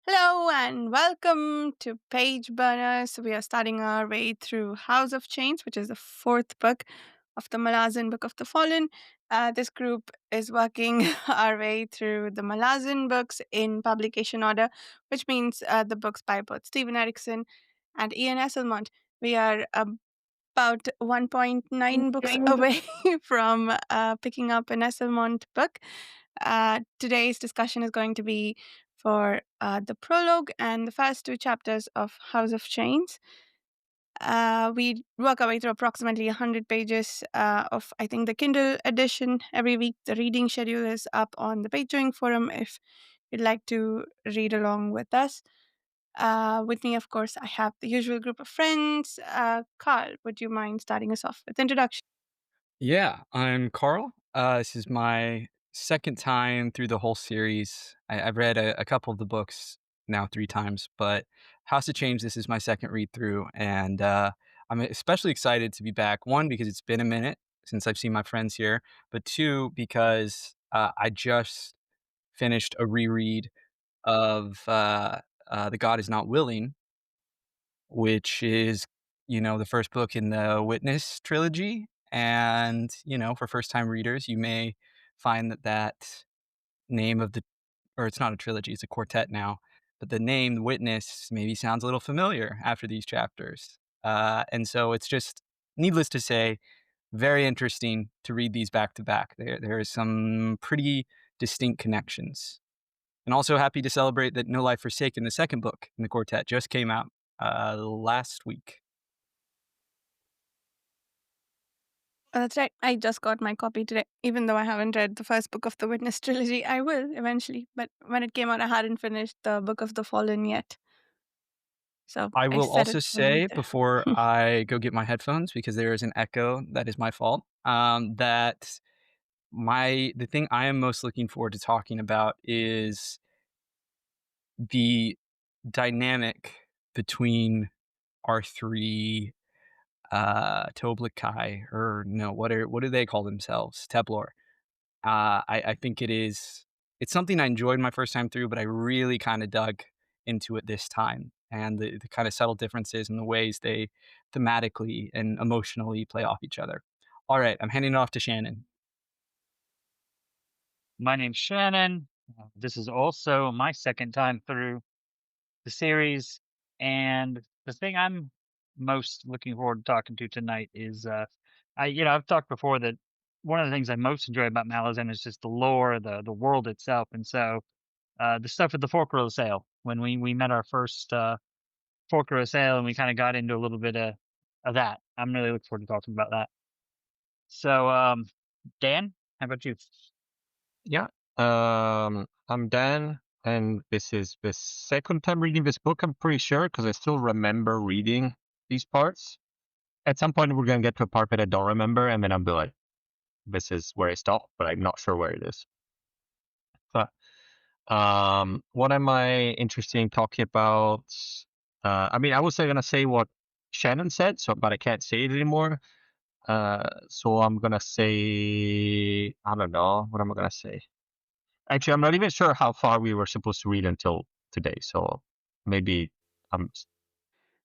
Hello and welcome to Page Burners. We are starting our way through House of Chains, which is the fourth book of the Malazan Book of the Fallen. This group is working our way through the Malazan books in publication order, which means the books by both Stephen Erikson and Ian Esselmont. We are about 1.9 books away from picking up an Esselmont book. Today's discussion is going to be for the prologue and the first two chapters of House of Chains. We work our way through approximately 100 pages of, I think, the Kindle edition every week. The reading schedule is up on the Patreon forum if you'd like to read along with us. With me, of course, I have the usual group of friends. Carl, would you mind starting us off with introduction? Yeah, I'm Carl. This is my second time through the whole series. I've read a couple of the books now 3 times, but House of Change, this is my second read through. And I'm especially excited to be back. One, because it's been a minute since I've seen my friends here, but two, because I just finished a reread of The God Is Not Willing, which is, the first book in the Witness trilogy. And, for first time readers, you may find that name of or it's not a trilogy, it's a quartet now, but the name The Witness maybe sounds a little familiar after these chapters. And so it's just, needless to say, very interesting to read these back to back. There is some pretty distinct connections. And also happy to celebrate that No Life Forsaken, the second book in the quartet, just came out last week. That's right. I just got my copy today. Even though I haven't read the first book of the Witness trilogy, I will eventually. But when it came out, I hadn't finished the Book of the Fallen yet. So I I will set it also for say later. before I go get my headphones, because there is an echo that is my fault, that the thing I am most looking forward to talking about is the dynamic between our three Toblikai, or no, what do they call themselves? Teblor. I think it's something I enjoyed my first time through, but I really kind of dug into it this time, and the kind of subtle differences in the ways they thematically and emotionally play off each other. All right, I'm handing it off to Shannon. My name's Shannon. This is also my second time through the series, and the thing I'm most looking forward to talking to tonight is, I've talked before that one of the things I most enjoy about Malazan is just the lore, the world itself, and so the stuff at the Fork Row sale when we met our first Fork Row sale, and we kind of got into a little bit of that. I'm really looking forward to talking about that. So, Dan, how about you? Yeah. I'm Dan, and this is the second time reading this book, I'm pretty sure, because I still remember reading these parts. At some point, we're going to get to a part that I don't remember, and then I'll be like, this is where I stopped, but I'm not sure where it is. But what am I interested in talking about? I was going to say what Shannon said, but I can't say it anymore. So I'm going to say, I don't know, what am I going to say? Actually, I'm not even sure how far we were supposed to read until today. So maybe I'm.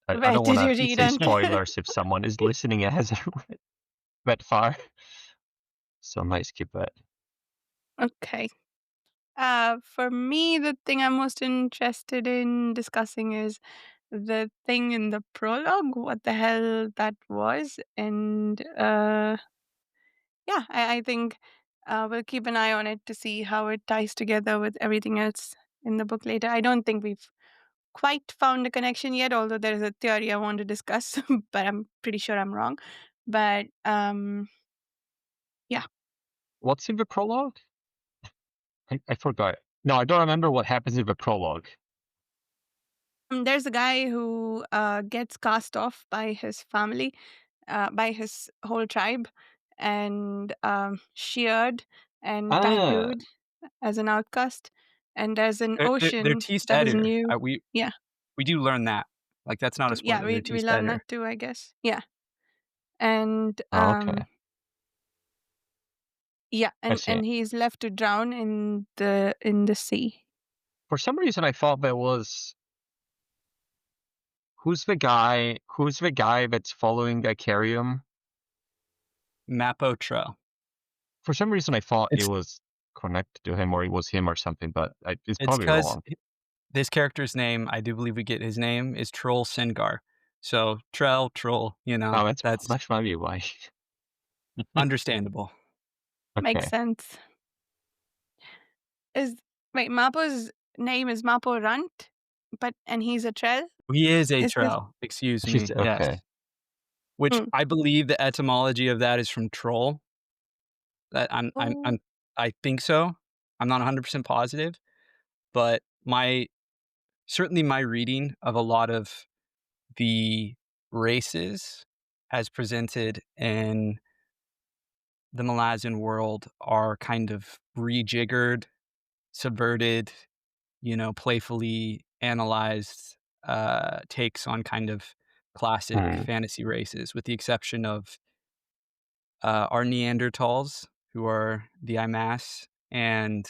I Where don't want did you to read say until? spoilers if someone is listening and hasn't read that far. So I might skip that. Okay. For me, the thing I'm most interested in discussing is the thing in the prologue, what the hell that was. And yeah, I think we'll keep an eye on it to see how it ties together with everything else in the book later. I don't think we've quite found a connection yet, although there is a theory I want to discuss, but I'm pretty sure I'm wrong. But yeah, What's in the prologue? I forgot. No, I don't remember what happens in the prologue. there's a guy who gets cast off by his family, by his whole tribe, and sheared and Ah, tattooed as an outcast. And there's an They're ocean teased that is editor. new. We Yeah, we do learn that. Like, that's not a yeah, spoiler. They're we teased learn editor. that too, I guess. Yeah, and okay. yeah, I and see. he's left to drown in the sea. For some reason, I thought there was who's the guy? Who's the guy that's following Icarium? Mapotra. For some reason, I thought it It's was connected to him, or it was him or something. But it's it's probably because wrong. this character's name, I do believe we get his name, is Troll Singar. So Trell, Troll, Oh, that's that's that's maybe why. understandable. Makes Okay. sense. Is Wait, Mapo's name is Mapo Runt, but and he's a Trell? He is a Is this Trell, excuse She's me, yes. okay. Which mm. I believe the etymology of that is from troll. That Oh, I think so. I'm not 100% positive, but certainly my reading of a lot of the races as presented in the Malazan world are kind of rejiggered, subverted, playfully analyzed, takes on kind of classic Hmm. fantasy races, with the exception of, our Neanderthals, who are the Imass, and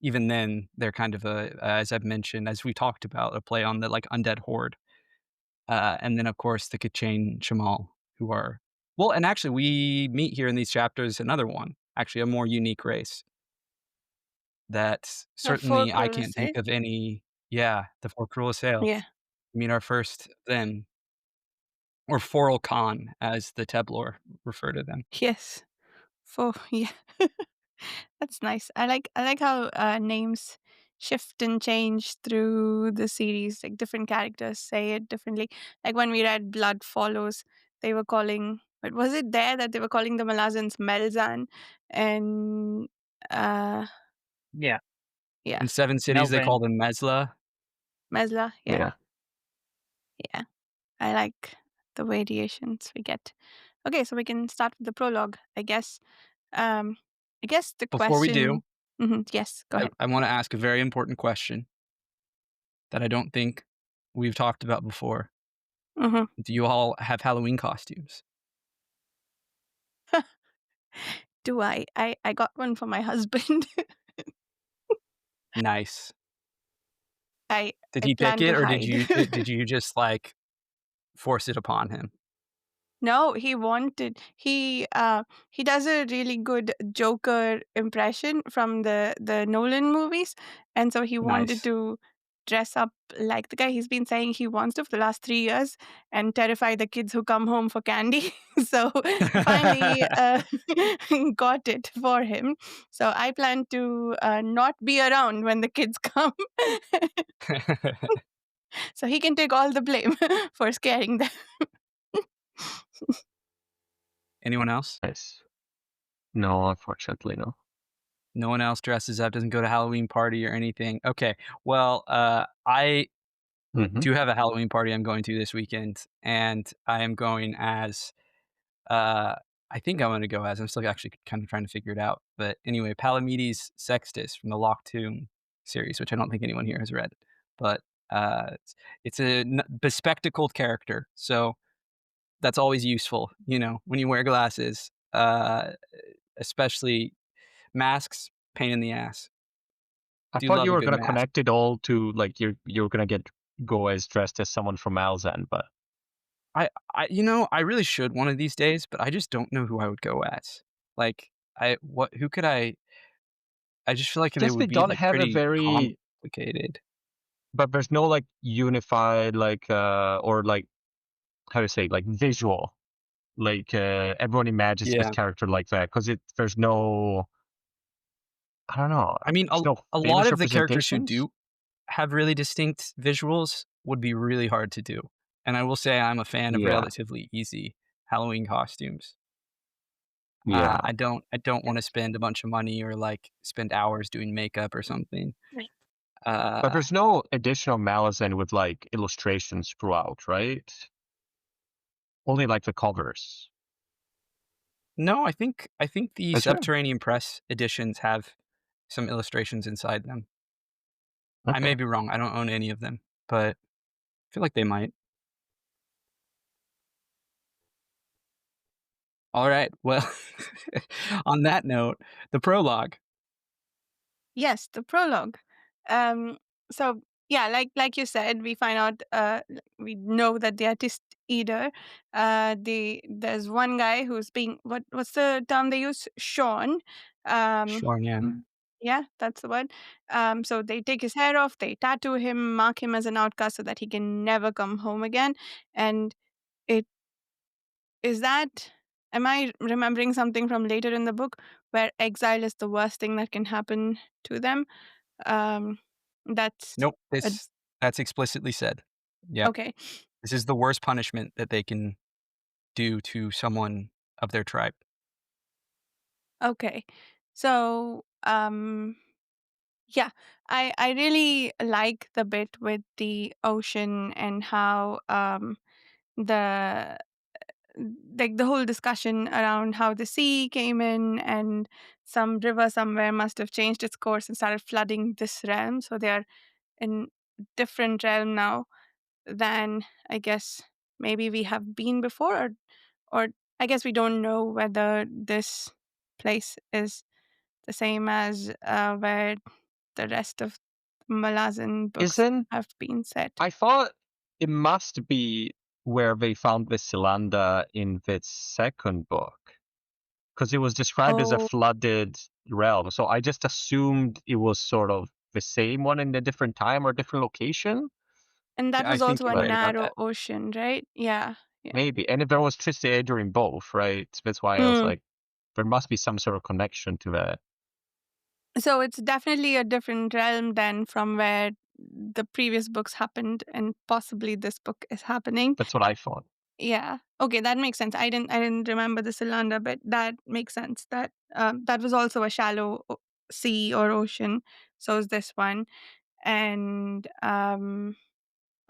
even then, they're kind of as I've mentioned, as we talked about, a play on the, like, undead horde. And then, of course, the Kachane Shamal, who are well, and actually, we meet here in these chapters another one, actually a more unique race that the four certainly I can't think cruelest. of any. Yeah, the Four Cruel Sales. Yeah. I mean, our first then, or Foral Khan, as the Teblor refer to them. Yes. For yeah. That's nice. I like how names shift and change through the series. Like different characters say it differently. Like when we read Blood Follows, they were calling. But was it there that they were calling the Malazans Melzan, and uh Yeah, yeah, In Seven Cities, they Melvin. call them Mesla. Mesla. Yeah, Yeah. yeah. I like the variations we get. Okay, so we can start with the prologue, I guess. Um, I guess the Before we do, question. Yes, go ahead. I wanna ask a very important question that I don't think we've talked about before. hmm Do you all have Halloween costumes? Do I got one for my husband. Nice. I Did I he pick plan it, to or hide. did you just, like, force it upon him? No, he does a really good Joker impression from the Nolan movies, and so he wanted Nice. to dress up like the guy. He's been saying he wants to for the last 3 years and terrify the kids who come home for candy. So finally, got it for him. So I plan to not be around when the kids come, so he can take all the blame for scaring them. Anyone else? Nice. No, unfortunately, no. No one else dresses up, doesn't go to Halloween party or anything? Okay. Well, I Hmm. do have a Halloween party I'm going to this weekend, and I am going as, uh I think I'm gonna go as, I'm still actually kind of trying to figure it out, but anyway, Palamedes Sextus from the Locked Tomb series, which I don't think anyone here has read, but, it's a bespectacled character, so that's always useful, when you wear glasses, especially masks, pain in the ass. I Do thought love you a were good gonna mask. connect it all to like you're gonna get go as dressed as someone from Malzahn, but I really should one of these days, but I just don't know who I would go as. Like, who could I just feel like they guess they would be, don't like, have a pretty very complicated. but there's no like unified like or like how to say like visual like everyone imagines this Yeah. character like that because there's no I don't know I mean, there's no a lot famous of the characters who representations. do have really distinct visuals would be really hard to do, and I will say I'm a fan of Yeah, relatively easy Halloween costumes. yeah. I don't wanna spend a bunch of money or, like, spend hours doing makeup or something. Right. But Uh, there's no additional Malazan with like illustrations throughout, right? Only like the covers. no, I think the Is there? Subterranean Press editions have some illustrations inside them. I Okay. may be wrong, I don't own any of them, but I feel like they might. Alright, well, on that note, the prologue. Yes, the prologue. Um, So yeah, like you said, we find out we know that they are test eater. There's one guy who's being what's the term they use? Sean. Um Sure, yeah. yeah, that's the word. So they take his hair off, they tattoo him, mark him as an outcast so that he can never come home again. And it is that am I remembering something from later in the book where exile is the worst thing that can happen to them? Um that's Nope, a that's explicitly said. Yep. okay. This is the worst punishment that they can do to someone of their tribe. Okay. So, yeah, I really like the bit with the ocean and how the like the whole discussion around how the sea came in and some river somewhere must have changed its course and started flooding this realm. So they are in different realm now than I guess maybe we have been before, or I guess we don't know whether this place is the same as where the rest of Malazan books Isn't have been set. I thought it must be where they found the cylinder in the second book, because it was described as a Oh, flooded realm. So I just assumed it was sort of the same one in a different time or different location. and that Yeah, I was think also you're a But right about narrow that. ocean, right? Yeah, yeah. maybe, and if there was Twisted during both, right? That's why I was Mm. like, there must be some sort of connection to that. So it's definitely a different realm than from where the previous books happened, and possibly this book is happening. That's what I thought. Yeah. Okay, that makes sense. I didn't remember the cylinder, but that makes sense. That was also a shallow sea or ocean. So is this one. And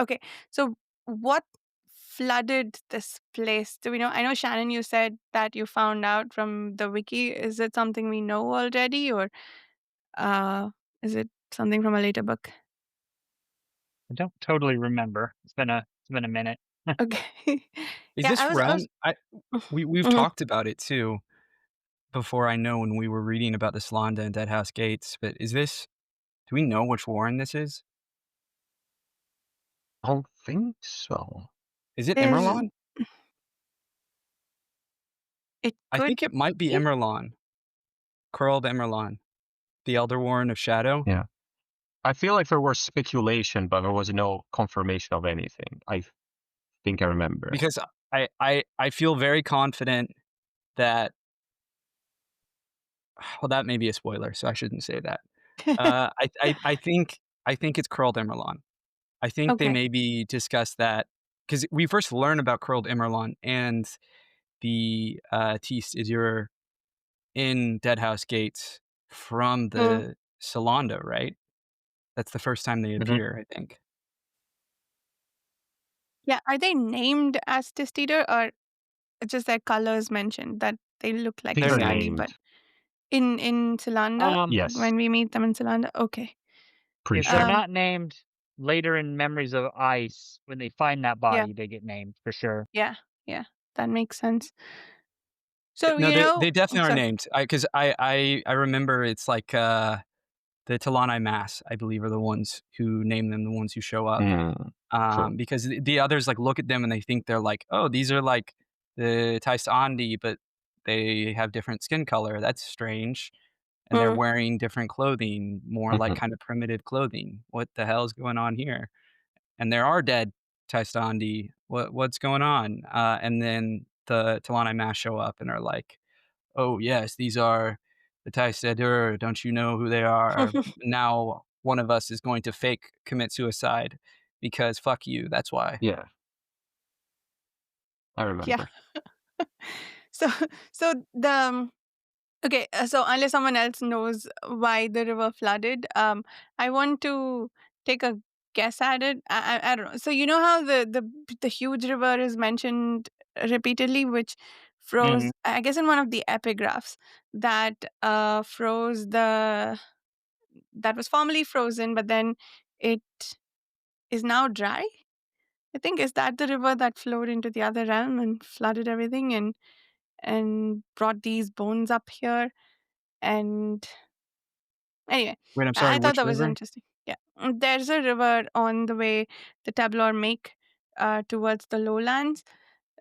okay, so what flooded this place? Do we know? I know Shannon, you said that you found out from the wiki. Is it something we know already, or uh, is it something from a later book? I don't totally remember. It's been a minute. Okay. Is Yeah, this I was. realm we've Mhm. talked about it too before, I know, when we were reading about the Salanda and Deadhouse Gates, but is this do we know which warren this is? I don't think so. Is it Is Immerlon? it I could think it might be be? Immerlon, Curled Immerlon, the Elder Warren of Shadow, Yeah. I feel like there was speculation, but there was no confirmation of anything. I think I remember. because I feel very confident that well, that may be a spoiler, so I shouldn't say that. I think it's Curled Immerlon. I think they Okay. maybe discussed that because we first learn about Curled Immerlon and the, Teast Azure in Deadhouse Gates from Mm. the Salanda, right? That's the first time they Hmm. appear, I think. Yeah, are they named as Testeater or just their colors mentioned that they look I like think the they're Scandi, named. but in Salanda Um, Yes, when we meet them in Salanda? Okay. pretty if they're sure. Um, not named later in Memories of Ice, when they find that yeah, body, they get named for sure. yeah, yeah. That makes sense. So, No, they oh, definitely are sorry. named. Because I remember it's like, the Talani Mass, I believe, are the ones who name them, the ones who show up. Mm, true. Because the others, like, look at them and they think they're like, "Oh, these are like the Tais Andi, but they have different skin color. That's strange." And they're Mm. wearing different clothing, more like Hmm. kind of primitive clothing. What the hell is going on here? And there are dead Taistandi. What's going on? And then the Talani Mass show up and are like, "Oh yes, these are the Taistadur. Don't you know who they are? Now one of us is going to fake commit suicide because fuck you. That's why." Yeah, I Yeah. remember. So, so okay, so unless someone else knows why the river flooded, I want to take a guess at it. I don't know. So you know how the huge river is mentioned repeatedly, which Mhm. froze. I guess in one of the epigraphs that froze the that was formerly frozen, but then it is now dry. I think is that the river that flowed into the other realm and flooded everything and brought these bones up here and anyway, Wait, I'm sorry. I thought Which that was river? interesting. Yeah. There's a river on the way the Tablor make towards the lowlands.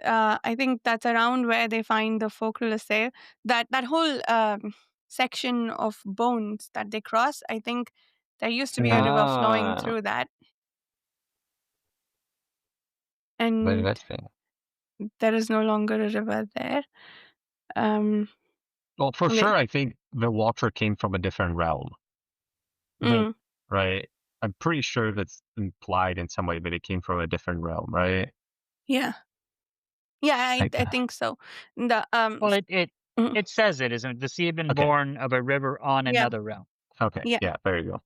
I think that's around where they find the Focrulaceae. That whole section of bones that they cross, I think there used to be a Mm. river flowing Ah, through that, very and interesting. there is no longer a river there. Um, Well, for they, sure, I think the water came from a different realm, mm, right? I'm pretty sure that's implied in some way that it came from a different realm, right? yeah, yeah, Like, I think so. The Well, it mm, it says it isn't. The sea had been okay, born of a river on yeah, another realm. okay, yeah, yeah, there you go.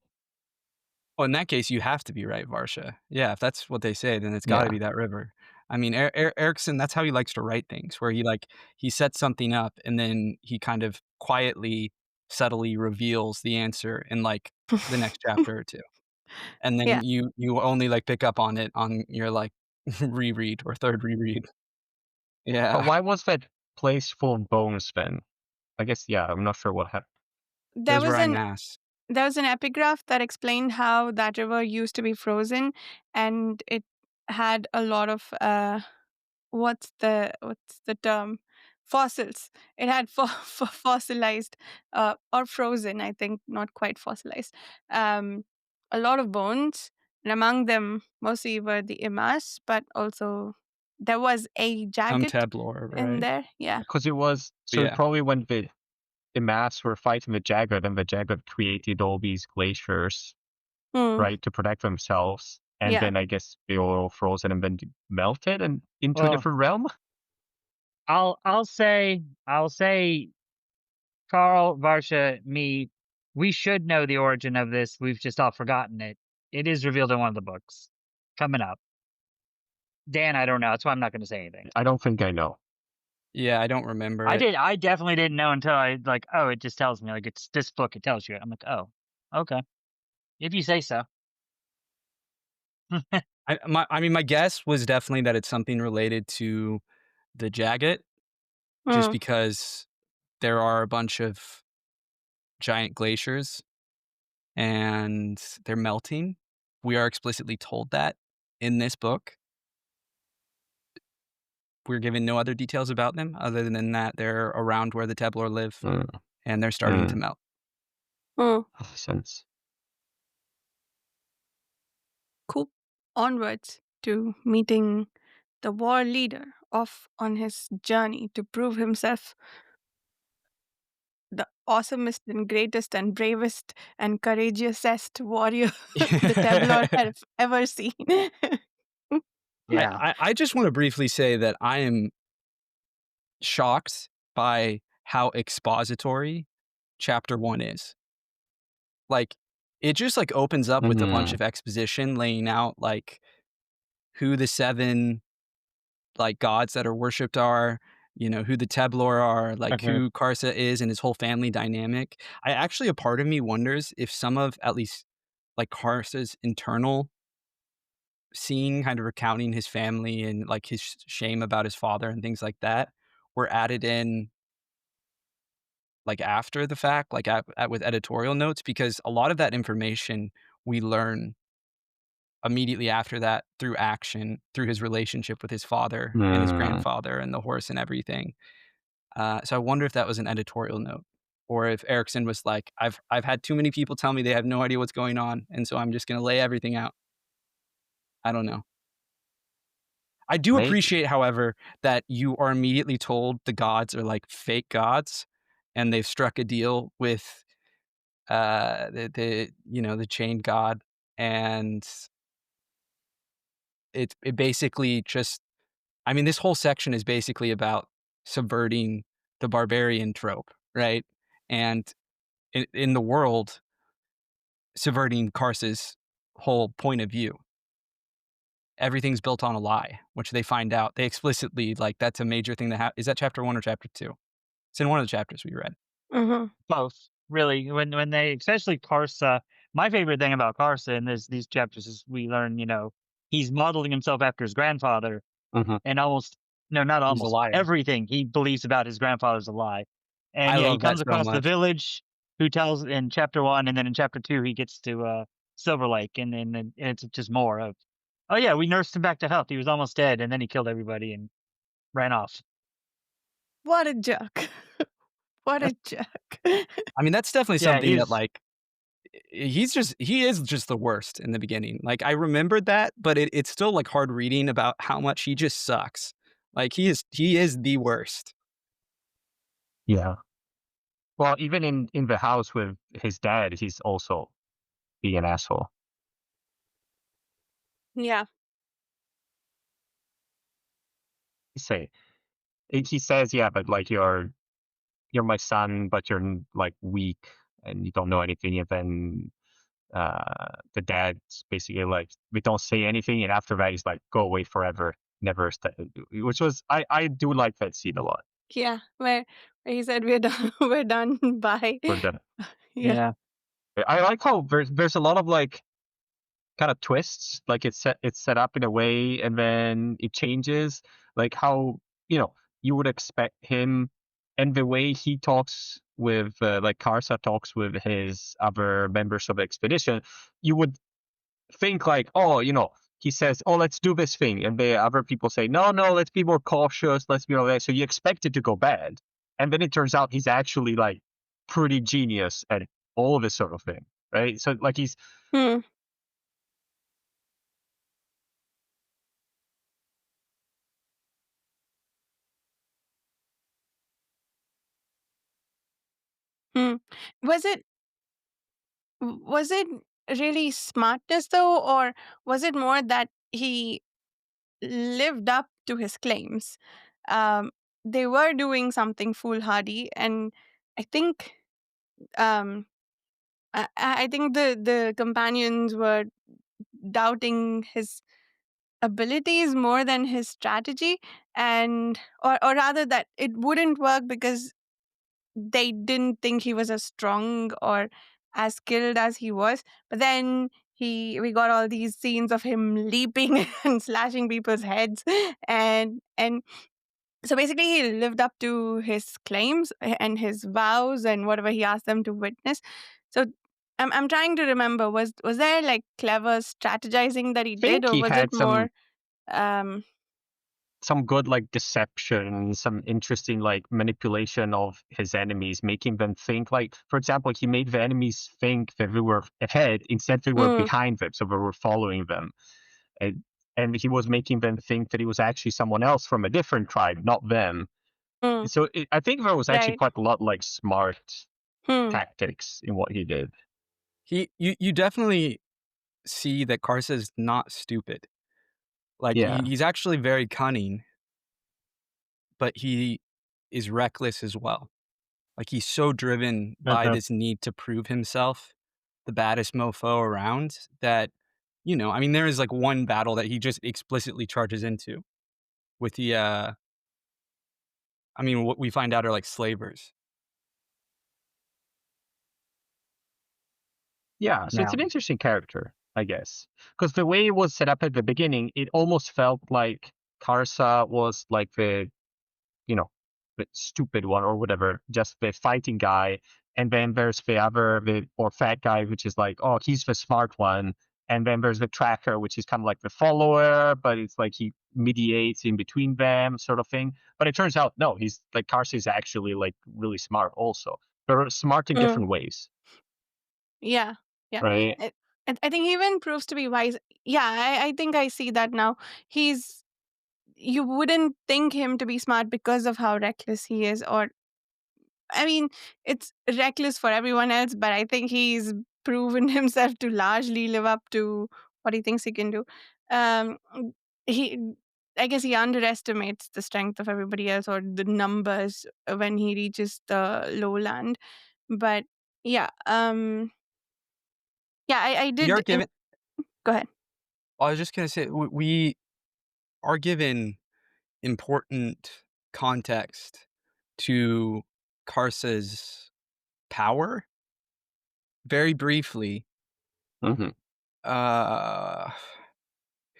Well, in that case, you have to be right, Varsha. Yeah, if that's what they say, then it's gotta Yeah, be that river. I mean, Erikson, that's how he likes to write things, where he sets something up, and then he kind of quietly, subtly reveals the answer in, like, the next chapter or 2. And yeah. then you only, like, pick up on it on your, like, reread or 3rd reread. but Yeah. why was that place full of bones then? I guess, yeah, I'm not sure what happened. There Those were was en an masse. there was an epigraph that explained how that river used to be frozen, and it had a lot of what's the term, fossils. It had fossilized or frozen, I think, not quite fossilized, um, a lot of bones, and among them mostly were the imas, but also there was a Some jagged Tablor, in right? there. Yeah. Because it was, so it Yeah. probably when the mass were fighting the Jagged, and the Jagged created all these glaciers, Mm, right, to protect themselves. And yeah. then I guess they were all frozen and then melted and into a Well, different realm. I'll say Carl, Varsha, me, we should know the origin of this. We've just all forgotten it. It is revealed in one of the books coming up. Dan, I don't know. That's why I'm not going to say anything. I don't think I know. Yeah, I don't remember it. I definitely didn't know until I like. Oh, it just tells me like it's this book. It tells you. I'm like, oh, okay. If you say so. I mean, my guess was definitely that it's something related to the Jagged, just Mm, because there are a bunch of giant glaciers and they're melting. We are explicitly told that in this book. We're given no other details about them other than that they're around where the Teblor live Mm, and they're starting to mm, melt. mm. makes sense. Cool. Onwards to meeting the war leader off on his journey to prove himself the awesomest and greatest and bravest and courageousest warrior the Tablor have ever seen. I, Yeah. I, I just want to briefly say that I am shocked by how expository chapter 1 is. Like, it just, like, opens up with a bunch Mm, of exposition laying out, like, who the 7, like, gods that are worshipped are, who the Teblor are, like, Mhm. who Karsa is and his whole family dynamic. A part of me wonders if some of, at least, like, Karsa's internal scene, kind of recounting his family and, like, his shame about his father and things like that, were added in, like, after the fact, like, with editorial notes, because a lot of that information we learn immediately after that through action, through his relationship with his father and his mm. grandfather and the horse and everything. So I wonder if that was an editorial note, or if Erikson was like, "I've had too many people tell me they have no idea what's going on, and so I'm just gonna lay everything out." I don't know. I do Maybe. appreciate, however, that you are immediately told the gods are, like, fake gods, and they've struck a deal with, the chained god, and it basically just, I mean, this whole section is basically about subverting the barbarian trope, right? And in the world, subverting Karsa's whole point of view. Everything's built on a lie, which they find out. They explicitly, like, that's a major thing that is that chapter 1 or chapter 2? It's in one of the chapters we read. Mhm. Both really. When they, especially Karsa. My favorite thing about Karsa in these chapters is we learn, he's modeling himself after his grandfather, Mhm. and almost no, not He's a almost liar. everything he believes about his grandfather's a lie. And I yeah, he love that comes so across the much. village who tells in chapter 1, and then in chapter 2 he gets to Silver Lake, and then it's just more of, oh yeah, we nursed him back to health. He was almost dead, and then he killed everybody and ran off. What a jerk. What a jerk. I mean, that's definitely Yeah, something that, he's like, he is just the worst in the beginning. Like, I remembered that, but it's still, like, hard reading about how much he just sucks. Like, he is the worst. Yeah. Well, even in the house with his dad, he's also being an asshole. Yeah. He say he says, "Yeah, but like you're my son, but like weak and you don't know anything." And then the dad's basically like, "We don't say anything," and after that, he's like, "Go away forever." Never, which was I do like that scene a lot. Yeah. Where he said we're done we're done. Bye. For the Yeah. yeah. I like how there's a lot of like kind of twists. Like it's set up in a way, and then it changes. Like how you would expect him, and the way he talks with like Karsa talks with his other members of the expedition. You would think like, oh, he says, oh, let's do this thing, and the other people say, no, no, let's be more cautious. Let's be all that. So you expect it to go bad, and then it turns out he's actually like pretty genius at all of this sort of thing, right? So like he's Hmm. Hmm. Was it was it really smartness though, or was it more that he lived up to his claims? Um, they were doing something foolhardy, and I think um, I think the companions were doubting his abilities more than his strategy, and or rather that it wouldn't work because they didn't think he was as strong or as skilled as he was. But then we got all these scenes of him leaping and slashing people's heads, and so basically he lived up to his claims and his vows and whatever he asked them to witness. So I'm trying to remember, was there like clever strategizing that he did, think or he was it had more um some good like deception, some interesting like manipulation of his enemies, making them think like, for example, he made the enemies think that they were ahead instead they were mm, behind them, so they were following them. And, and he was making them think that he was actually someone else from a different tribe, not them. mm, So I think there was actually right. quite a lot like smart Hmm. tactics in what he did. You definitely see that Karsa's not stupid. Like, Yeah. he's actually very cunning, but he is reckless as well. Like, he's so driven by Uh-huh. this need to prove himself the baddest mofo around that, I mean, there is, like, one battle that he just explicitly charges into with the, I mean, what we find out are, like, slavers. Yeah, so it's Now, an interesting character, I guess, because the way it was set up at the beginning, it almost felt like Karsa was like you know, the stupid one or whatever, just the fighting guy, and then there's the other, the or fat guy, which is like, oh, he's the smart one, and then there's the tracker, which is kind of like the follower, but it's like he mediates in between them, sort of thing. But it turns out, no, he's like Karsa is actually like really smart, also. They're smart in Mm, different ways, yeah. Yeah. right? I, I think he even proves to be wise. Yeah, I think I see that now. He's You wouldn't think him to be smart because of how reckless he is, or I mean, it's reckless for everyone else, but I think he's proven himself to largely live up to what he thinks he can do. Um, he, I guess, he underestimates the strength of everybody else or the numbers when he reaches the lowland. But yeah, yeah, I We are did. given Go ahead. I was just gonna say, we are given important context to Karsa's power very briefly. Hmm. Uh,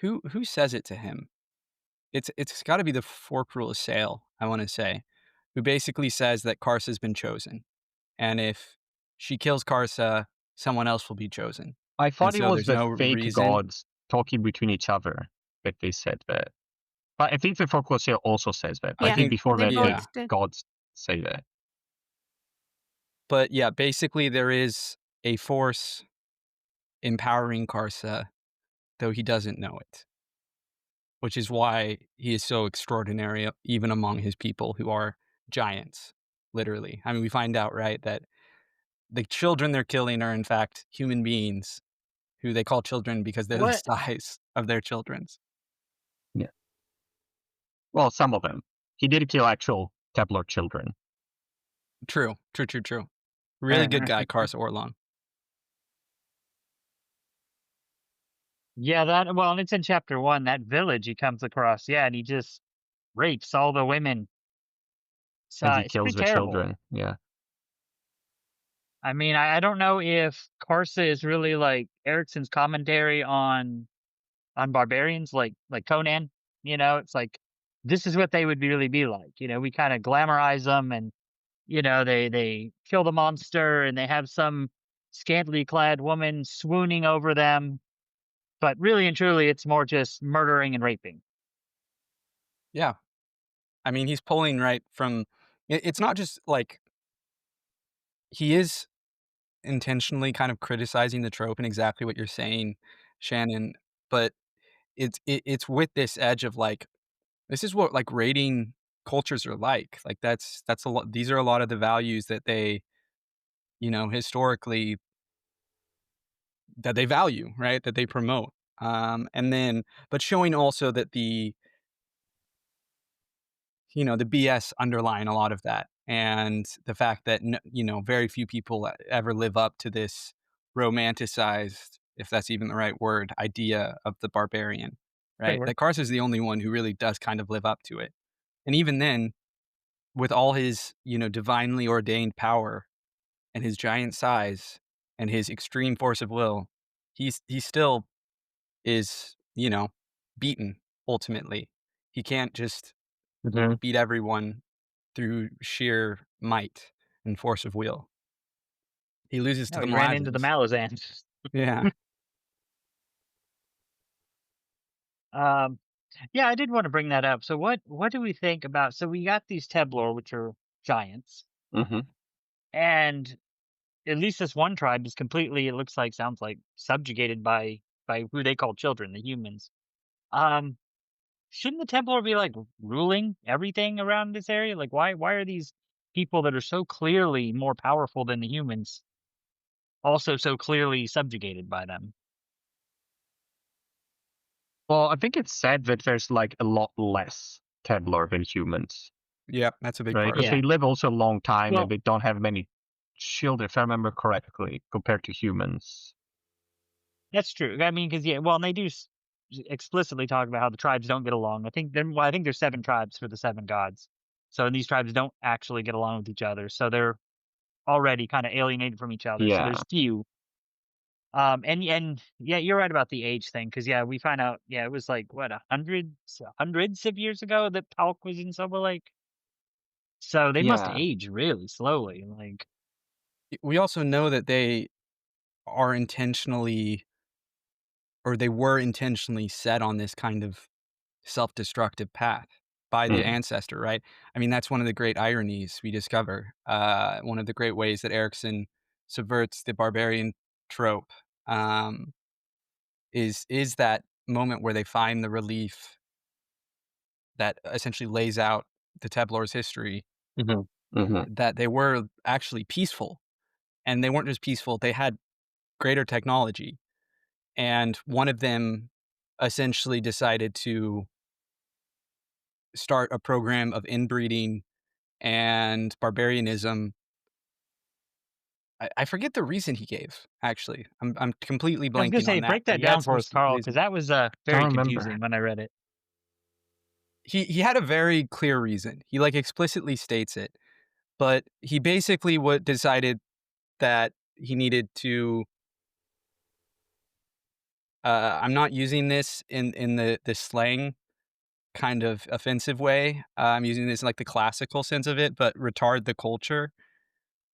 who says it to him? It's gotta be the Fork Rule of Sail, I wanna say, who basically says that Karsa's been chosen, and if she kills Karsa, someone else will be chosen. I and thought it so was there's the no fake reason. gods talking between each other that they said that. But I think the Foreclosure also says that. I I Yeah, think think, before they that both the yeah, did. gods say that. but yeah, basically there is a force empowering Karsa, though he doesn't know it, which is why he is so extraordinary, even among his people who are giants, literally. I mean, we find out, right, that the children they're killing are in fact human beings who they call children because they're the What? size of their children's. Yeah. Well, some of them. He did kill actual Templar children. True, true, true, true. Really good guy, Karsa Orlon. Yeah, that well, and it's in chapter 1, that village he comes across, yeah, and he just rapes all the women. So, And he it's kills pretty the terrible. children. Yeah. I mean, I don't know if Karsa is really like Erikson's commentary on barbarians, like Conan. It's like this is what they would really be like. We kind of glamorize them, and they kill the monster, and they have some scantily clad woman swooning over them. But really and truly, it's more just murdering and raping. Yeah. I mean, he's pulling right from it's not just like he is intentionally kind of criticizing the trope and exactly what you're saying, Shannon, but it's with this edge of like, this is what like raiding cultures are like. Like that's a lot these are a lot of the values that they, historically that they value, right? That they promote. And then but showing also that the BS underlying a lot of that, and the fact that very few people ever live up to this romanticized, if that's even the right word, idea of the barbarian, Good right? work. That Karsa is the only one who really does kind of live up to it, and even then, with all his divinely ordained power and his giant size and his extreme force of will, he still is beaten ultimately. He can't just Hmm. beat everyone through sheer might and force of will. He loses to No, the he ran into the Malazans. Malazans. Yeah. Um, yeah, I did want to bring that up. So what do we think about? So we got these Teblor, which are giants, Hmm. and at least this one tribe is completely, it looks like, sounds like, subjugated by who they call children, the humans. Um, shouldn't the Templar be like ruling everything around this area? Like, why are these people that are so clearly more powerful than the humans also so clearly subjugated by them? Well, I think it's said that there's like a lot less Templar than humans, Yeah, that's a big right? part of Because it. Yeah. they live also a long time and Well, they don't have many children, if I remember correctly, compared to humans. that's true. I mean, because yeah, well, and they do explicitly talk about how the tribes don't get along. I think there's 7 tribes for the 7 gods, so these tribes don't actually get along with each other. So they're already kind of alienated from each other. So Yeah. there's few. And yeah, you're right about the age thing, because yeah, we find out, yeah, it was like what, hundreds of years ago that Palk was in Silver Lake. So they must Yeah. age really slowly. Like, We also know that they are intentionally, or they were intentionally set on this kind of self-destructive path by the Mm. ancestor, right? I mean, that's one of the great ironies we discover. One of the great ways that Erikson subverts the barbarian trope, um, is that moment where they find the relief that essentially lays out the Tableau's history, Hmm. Hmm. that they were actually peaceful. And they weren't just peaceful, they had greater technology. And one of them essentially decided to start a program of inbreeding and barbarianism. I forget the reason he gave, actually. I'm completely I was gonna blanking say, on that, break but that he had down some for us, specific Carl, because reason. that was Don't very remember. confusing when I read it. He had a very clear reason. He, like, explicitly states it, but he basically what decided that he needed to I'm not using this in the slang kind of offensive way. I'm using this in, like, the classical sense of it, but retard the culture.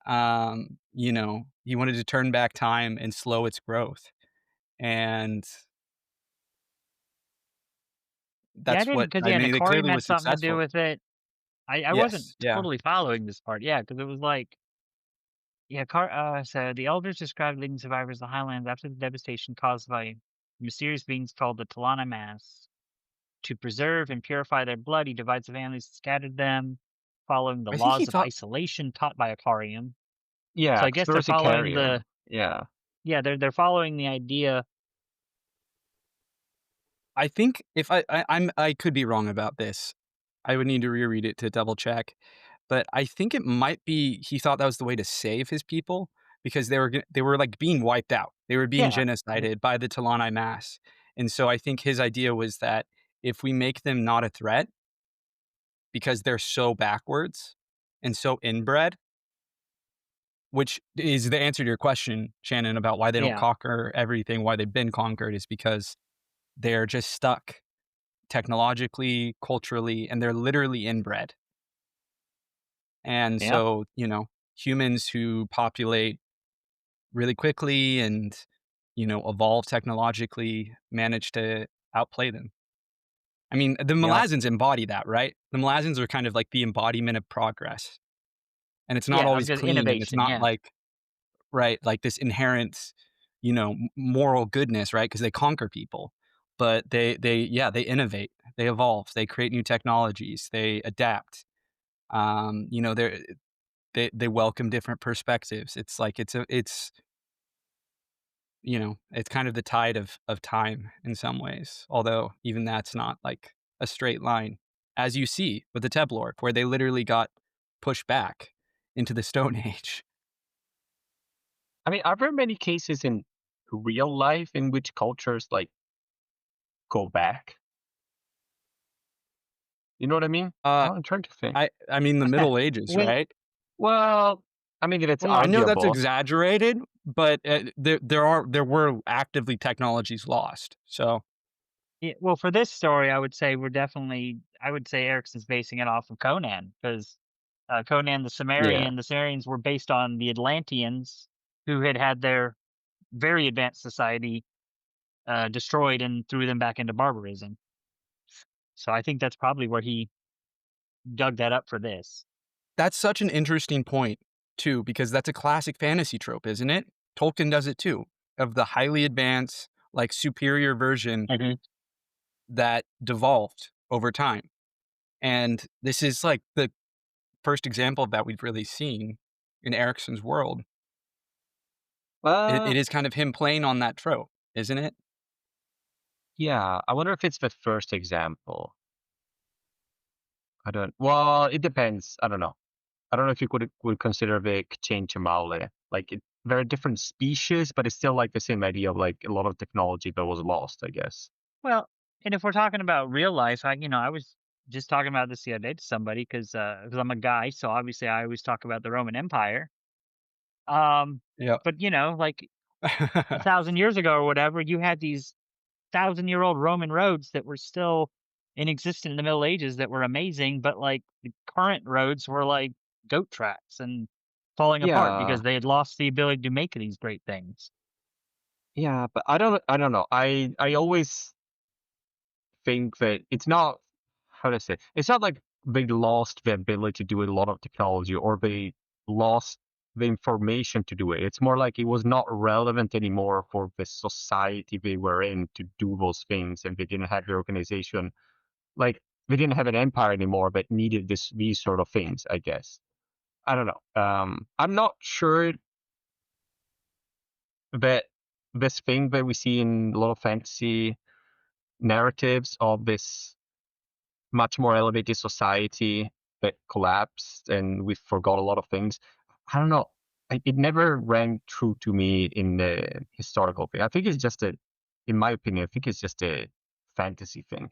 He wanted to turn back time and slow its growth. and Yeah, I that's didn't what because I yeah, mean, it Nakarian clearly had was something to do successful. with it. I wasn't Yes, yeah. totally following this part, yeah, because it was like yeah, so the elders described leading survivors of the Highlands after the devastation caused by mysterious beings called the Talana Mass. To preserve and purify their blood, he divides the families and scattered them, following the I think he laws of thought isolation taught by Akarium. So Yeah, I because guess there they're was a following carrier. the Yeah. yeah, they're following the idea. I think if I could be wrong about this. I would need to reread it to double check, but I think it might be he thought that was the way to save his people because they were, like, being wiped out. They were being Yeah, genocided by the Talani Mass, and so I think his idea was that if we make them not a threat because they're so backwards and so inbred, which is the answer to your question, Shannon, about why they don't yeah, conquer everything, why they've been conquered is because they're just stuck technologically, culturally, and they're literally inbred. And yeah, so, humans who populate really quickly and, evolve technologically manage to outplay them. I mean, the yeah, Malazans embody that, right? The Malazans are kind of like the embodiment of progress. And it's not yeah. I was always gonna clean and it's innovation. not Yeah, like, right, like this inherent, moral goodness, right? Because they conquer people. But yeah, they innovate, they evolve, they create new technologies, they adapt. They welcome different perspectives. It's like it's kind of the tide of time in some ways, although even that's not like a straight line, as you see with the Teblork, where they literally got pushed back into the Stone Age. I mean, are there many cases in real life in which cultures like go back? You know what I mean? Uh, I'm trying to think. I mean, the Middle Ages, well, right? Well, I mean, if it's well, I know that's arguable, exaggerated, but, there were actively technologies lost, so yeah, well, for this story, I would say I would say Erikson's basing it off of Conan because Conan yeah, The Sumerians were based on the Atlanteans who had their very advanced society destroyed and threw them back into barbarism. So I think that's probably where he dug that up for this. that's such an interesting point too, because that's a classic fantasy trope, isn't it? Tolkien does it too, of the highly advanced, like, superior version Hmm. that devolved over time. And this is like the first example of that we've really seen in Erikson's world. It, uh, it is kind of him playing on that trope, isn't it? yeah. I wonder if it's the first example. I don't. Well, it depends. I don't know. I don't know if you would consider the change Chamale like very different species, but it's still like the same idea of like a lot of technology that was lost. I guess. Well, and if we're talking about real life, I was just talking about this the other day to somebody because I'm a guy, so obviously I always talk about the Roman Empire. Um, Yeah. but like 1,000 years ago or whatever, you had these 1,000-year-old Roman roads that were still in existence in the Middle Ages that were amazing, but like the current roads were like goat tracks and falling apart because Yeah, they had lost the ability to make these great things. yeah, but I don't know. I always think that it's not how to say it's not like they lost the ability to do a lot of technology or they lost the information to do it. It's more like it was not relevant anymore for the society they were in to do those things, and they didn't have the organization. Like they didn't have an empire anymore, but needed these sort of things. I guess I don't know. I'm not sure that this thing that we see in a lot of fantasy narratives of this much more elevated society that collapsed and we forgot a lot of things. I don't know. It never rang true to me in the historical thing. I think it's just in my opinion, I think it's just a fantasy thing.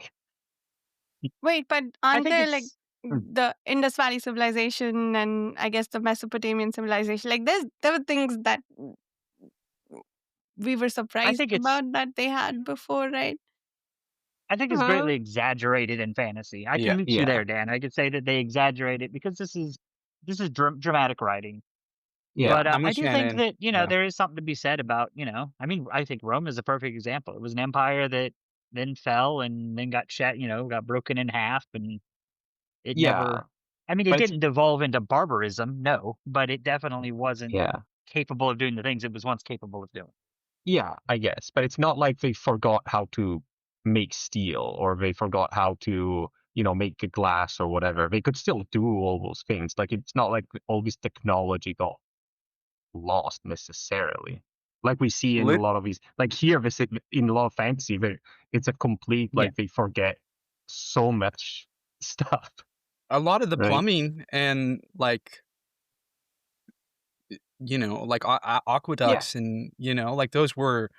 Wait, but I aren't think there like it's the Indus Valley civilization and I guess the Mesopotamian civilization? Like there were things that we were I surprised think it's about that they had before, right? I think it's Uh, greatly exaggerated in fantasy. I Yeah. can meet you yeah, there, Dan. I could say that they exaggerate it because this is dramatic writing. Yeah. But I'm I with do think Shannon. that Yeah. there is something to be said about I mean, I think Rome is a perfect example. It was an empire that then fell and then got got broken in half, and it Yeah. never. I mean, it But it's didn't devolve into barbarism, no, but it definitely wasn't yeah. capable of doing the things it was once capable of doing. Yeah, I guess. But it's not like they forgot how to make steel or they forgot how to, make a glass or whatever. They could still do all those things. Like it's not like all this technology got lost necessarily. Like we see in a Lit lot of these, like here, this in a lot of fantasy, it's a complete Yeah, like they forget so much stuff, a lot of the right? plumbing and, like, like, Yeah, aqueducts and, like, those were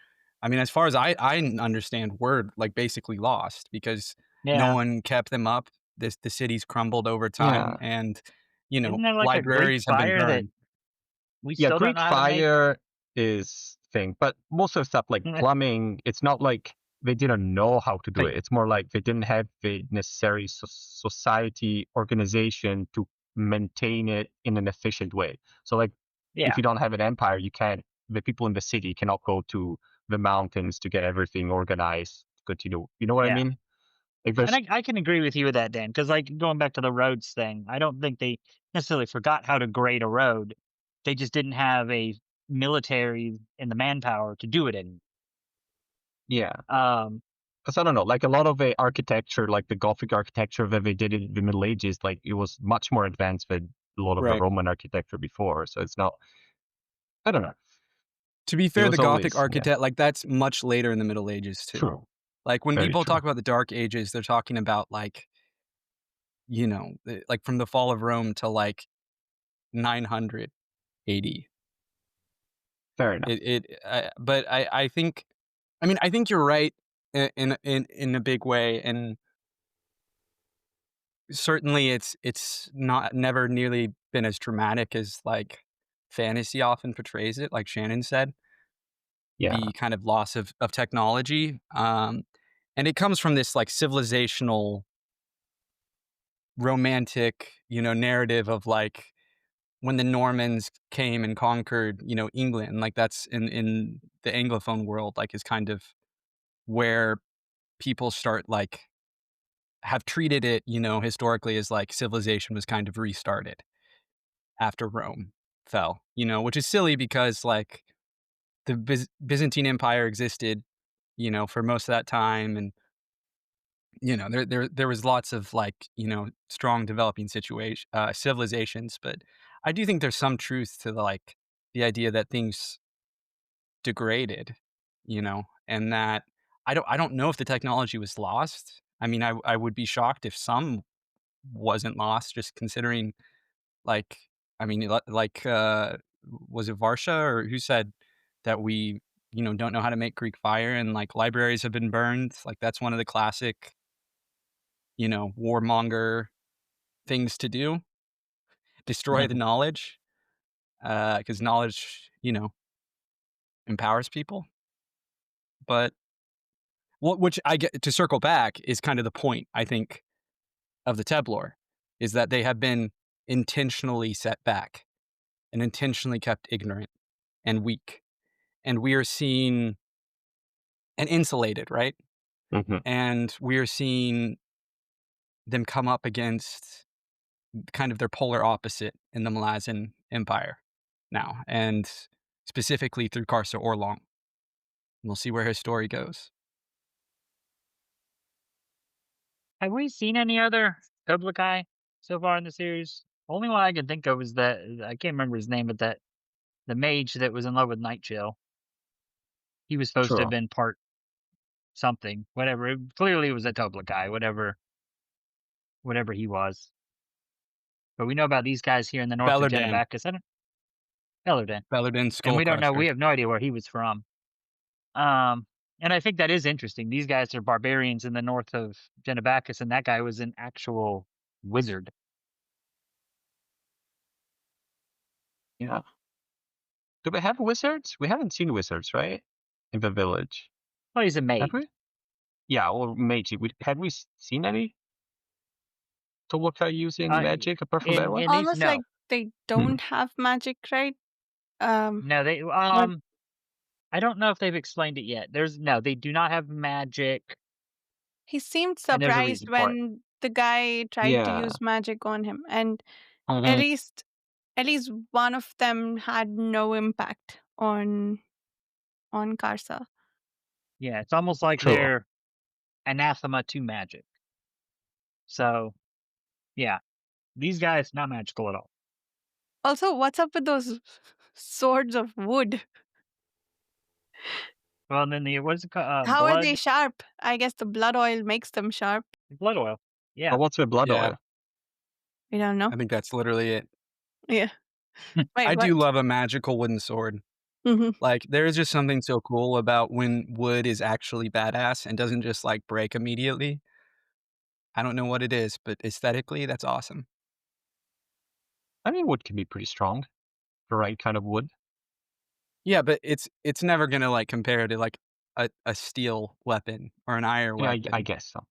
I mean, as far as I understand, were, like, basically lost because no yeah. one kept them up. The cities crumbled over time yeah. and, Isn't there like a Greek libraries have been fire that burned. we Yeah, still don't Greek know how to make? fire is thing, but most of the stuff like Mm, plumbing, it's not like they didn't know how to do Like, it. It's more like they didn't have the necessary society organization to maintain it in an efficient way. So like if yeah, you don't have an empire, the people in the city cannot go to the mountains to get everything organized. Continue. You know what I yeah. mean? Like And there's I can agree with you with that, Dan, because like going back to the roads thing, I don't think they necessarily forgot how to grade a road. They just didn't have a military and the manpower to do it in. yeah. Um, Because I don't know, like a lot of the architecture, like the Gothic architecture that they did in the Middle Ages, like it was much more advanced than a lot of the Right. Roman architecture before. So it's not, I don't know. To be It fair, the was Gothic always, yeah, architect like, that's much later in the Middle Ages too. true. Like, when Very people true. talk about the Dark Ages, they're talking about, like, like, from the fall of Rome to, like, 900 AD. Fair enough. But I think I mean, I think you're right in a big way, and certainly it's not never nearly been as dramatic as, like, fantasy often portrays it, like Shannon said, Yeah. the kind of loss of technology, and it comes from this, like, civilizational, romantic, narrative of, like, when the Normans came and conquered, England, like, that's in the Anglophone world, like, is kind of where people start, like have treated it, historically as, like, civilization was kind of restarted after Rome fell, which is silly because, like, the Byzantine Empire existed, for most of that time, and, there was lots of, like, strong developing civilizations, but I do think there's some truth to, like, the idea that things degraded, and that I don't know if the technology was lost. I mean, I would be shocked if some wasn't lost just considering, like I mean, was it Varsha or who said that we, don't know how to make Greek fire and, like, libraries have been burned? Like, that's one of the classic, warmonger things to do, destroy the knowledge, because knowledge, empowers people. But which I get to circle back is kind of the point, I think, of the Teblor, is that they have been intentionally set back and intentionally kept ignorant and weak. And we are seeing and insulated, right? Hmm. And we are seeing them come up against kind of their polar opposite in the Malazan Empire now, and specifically through Karsa Orlong. We'll see where his story goes. have we seen any other Publici so far in the series? Only one I can think of is that I can't remember his name, but that the mage that was in love with Nightchill. He was supposed to have True. been part something, whatever. Clearly, it was a Publici, whatever he was. But we know about these guys here in the north of Bellerdan, Genovacus. I don't Ellerden. Bellerdan And we don't know. Skullcrusher. We have no idea where he was from. Um, and I think that is interesting. These guys are barbarians in the north of Genovacus, and that guy was an actual wizard. Yeah. Do we have wizards? We haven't seen wizards, right? In the village. Well, he's a Have mage. we? Yeah, or mage. Have we seen any Tolkien using Uh, magic apart from that in one? in these Almost like no. they Hmm. don't have magic, right? No, they What I don't know if they've explained it yet. They do not have magic, he seemed and there's a surprised reason for it. when the guy tried to Yeah. use magic on him, and at Mhm. least at least one of them had no impact on Karsa. Yeah, it's almost like True. they're anathema to magic. So, yeah, these guys not magical at all. Also, what's up with those swords of wood? Well, and then the what is it called? How are they sharp? I guess the blood oil makes them sharp. Blood oil. Yeah. But what's with blood Yeah, oil? We don't know. I think that's literally it. Yeah. Wait, I do what? love a magical wooden sword. Mhm. Like, there is just something so cool about when wood is actually badass and doesn't just, like, break immediately. I don't know what it is, but aesthetically, that's awesome. I mean, wood can be pretty strong. The right kind of wood. Yeah, but it's never gonna, like, compare to, like, a steel weapon or an iron Yeah, I weapon guess so.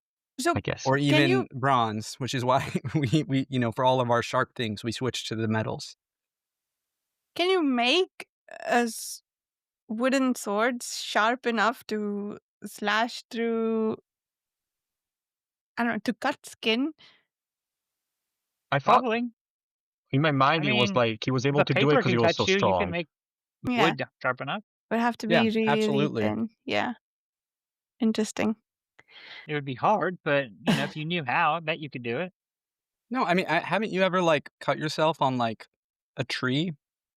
So I guess or so. can even you bronze, which is why we for all of our sharp things, we switch to the metals. can you make us wooden swords sharp enough to slash through, I don't know, to cut skin? I thought Probably. in my I mind it was mean, like he was if able the to do it paper because he can was cut so you, you can strong. make Yeah, wood sharp enough. would have to Yeah, be really absolutely. thin. Yeah, interesting. It would be hard, but if you knew how, I bet you could do it. No, I mean, haven't you ever, like, cut yourself on, like, a tree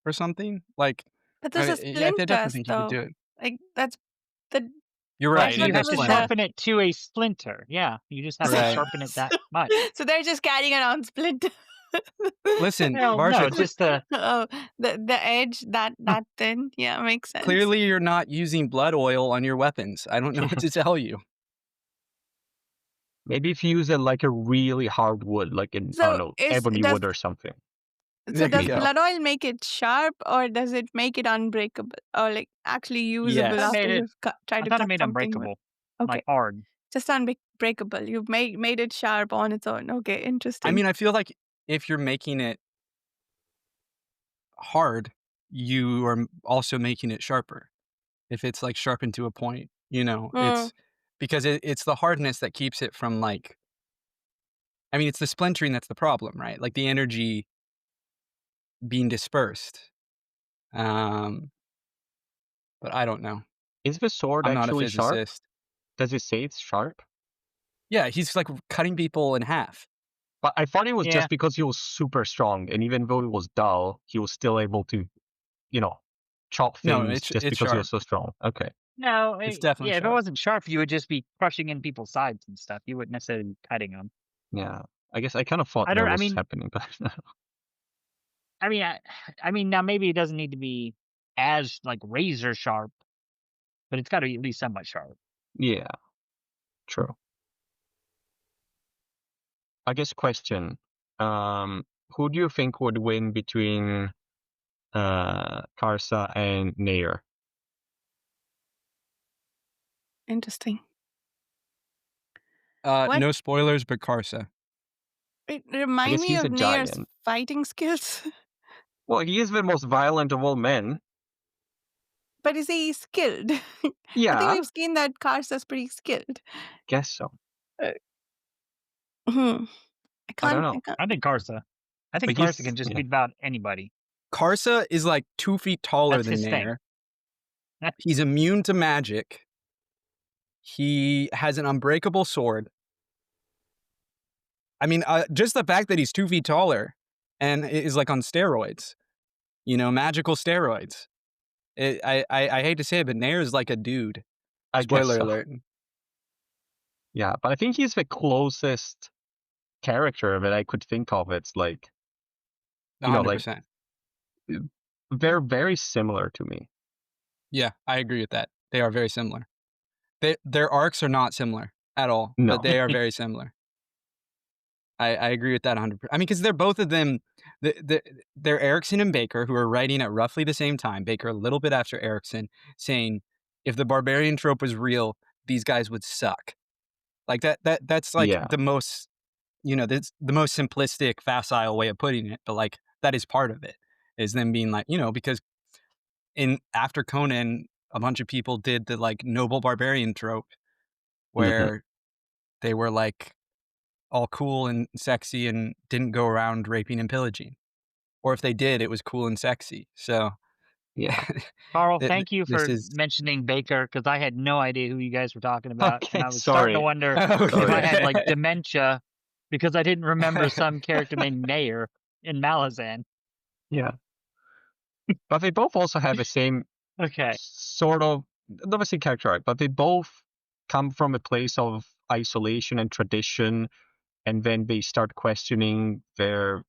or something? Like, But those are I definitely splinters, think you could though. do it. Like the You're Right, that's right, so what it you have is to was the splinter. sharpen it to a splinter. Yeah, you just have to Right. sharpen it that much. so they're just carrying around splinter. Listen, Well, no, Varsha, just the Oh, the edge that thin. Yeah, makes sense. clearly you're not using blood oil on your weapons. I don't know what to tell you. Maybe if you use it like a really hard wood, like in I don't So know, is ebony does wood or something. so There you does Maybe. go. blood oil make it sharp, or does it make it unbreakable, or like actually usable I Yes. after made it. you've try I to thought it cut made something with? unbreakable, Okay, like hard. just unbreakable. You've made it sharp on its own. Okay, I interesting. mean, I feel like if you're making it hard, you are also making it sharper. If it's, like, sharpened to a point, Mm, it's because it's the hardness that keeps it from, like I mean, it's the splintering that's the problem, right? Like, the energy being dispersed. Um, but I don't know. Is the sword I'm not a actually sharp? physicist. Does it say it's sharp? Yeah, he's, like, cutting people in half. But I thought it was Yeah. just because he was super strong, and even though it was dull, he was still able to, you know, chop No, things just it's because he was sharp. so strong. Okay. No, It's definitely yeah, if it sharp. wasn't sharp, you would just be crushing in people's sides and stuff. You wouldn't necessarily be cutting them. Yeah. I guess I kind of thought I that don't. I was mean, happening, but I mean, I, I mean, now maybe it doesn't need to be as like razor sharp, but it's got to be at least somewhat sharp. yeah, true. I guess question. Who do you think would win between Karsa and Nair? interesting. What No spoilers, but Karsa. it I remind guess me he's a of Nair's giant. fighting skills, Well, he is the most violent of all men. but is he skilled? I think Yeah, we've seen that Karsa's pretty skilled. guess so. Uh, hmm. I I don't can't. know. I can't. I think Karsa. I think But Karsa he's can just yeah. beat about anybody. Karsa is, like, 2 feet taller That's than his thing. Nair. He's immune to magic. He has an unbreakable sword. I mean, just the fact that he's 2 feet taller and is, like, on steroids, magical steroids. I hate to say it, but Nair is like a dude. I guess Spoiler so. alert. Yeah, but I think he's the closest character that I could think of. It's like, like 100%. they're very similar to me. Yeah, I agree with that. They are very similar. Their arcs are not similar at all, but No. they are very similar. I agree with that 100%. I mean, because they're both of them they're Erikson and Baker, who are writing at roughly the same time, Baker a little bit after Erikson, saying, "If the barbarian trope was real, these guys would suck." Like, that's, like, Yeah. the most, that's the most simplistic, facile way of putting it, but, like, that is part of it, is them being like because in after Conan, a bunch of people did the like noble barbarian trope Hmm. where they were like all cool and sexy and didn't go around raping and pillaging. Or if they did, it was cool and sexy. So Yeah. Carl, thank you this for is mentioning Baker because I had no idea who you guys were talking about, and Okay. I was starting to Sorry. wonder if I Sorry. had like okay. dementia because I didn't remember some character named Mayer in Malazan. Yeah. But they both also have the same Okay. sort of, not the same character arc, but they both come from a place of isolation and tradition, and then they start questioning their,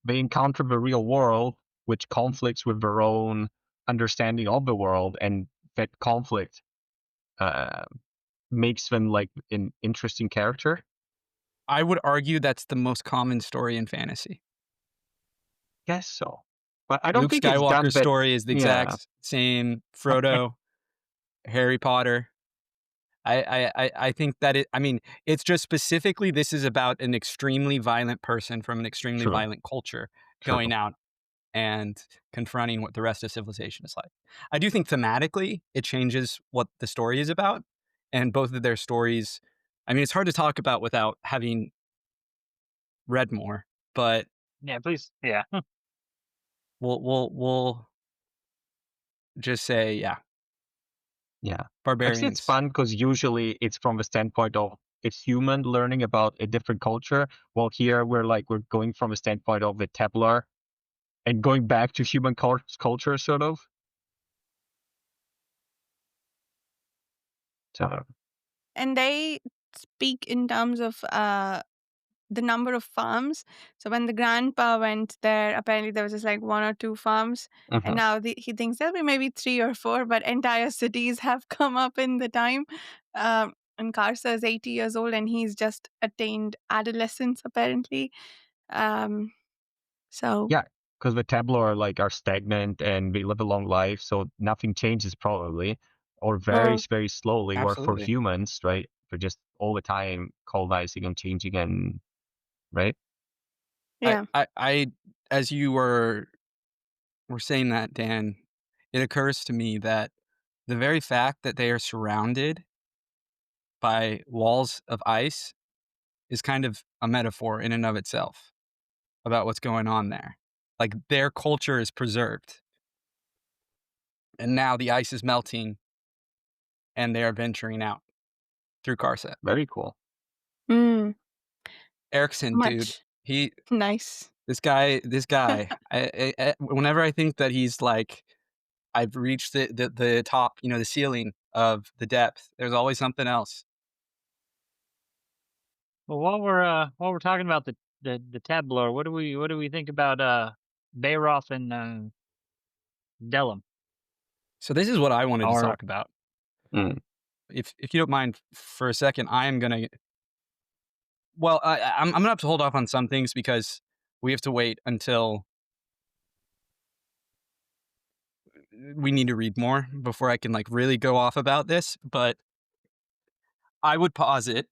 they encounter the real world, which conflicts with their own understanding of the world, and that conflict uh, makes them like an interesting character. I would argue that's the most common story in fantasy. Guess so, but I don't Luke think it's done Skywalker's that. story is the Yeah, exact same. Frodo, Harry Potter. I think that I mean, it's just specifically this is about an extremely violent person from an extremely true, violent culture going true. out and confronting what the rest of civilization is like. I do think thematically it changes what the story is about, and both of their stories. I mean, it's hard to talk about without having read more, but Yeah, please. Yeah. we'll just say, yeah, Yeah. Actually, it's barbarians. fun because usually it's from the standpoint of it's human learning about a different culture. While here we're going from a standpoint of the tablar and going back to human culture, sort of. So And they speak in terms of the number of farms. So when the grandpa went there, apparently there was just like one or two farms, and mhm. now he thinks there'll be maybe three or four, but entire cities have come up in the time. And Karsa is 80 years old, and he's just attained adolescence apparently. Um, so Yeah, because the tablar are stagnant and they live a long life, so nothing changes probably, or very mm, very slowly. Where for Absolutely. humans, right, they're just all the time colonizing and changing, and right. yeah, I as you were saying that, Dan, it occurs to me that the very fact that they are surrounded by walls of ice is kind of a metaphor in and of itself about what's going on there. Like their culture is preserved, and now the ice is melting, and they are venturing out through Karsa. Very cool. mm, Erikson, dude, much he nice. this guy. Whenever I think that he's like I've reached the top, the ceiling of the depth. There's always something else. Well, while we're talking about the tableau, what do we think about Bayroth and Dellum? So this is what I wanted to Or talk about. Mm. If you don't mind for a second, I am gonna. Well, I'm gonna have to hold off on some things because we have to wait until we need to read more before I can like really go off about this. But I would posit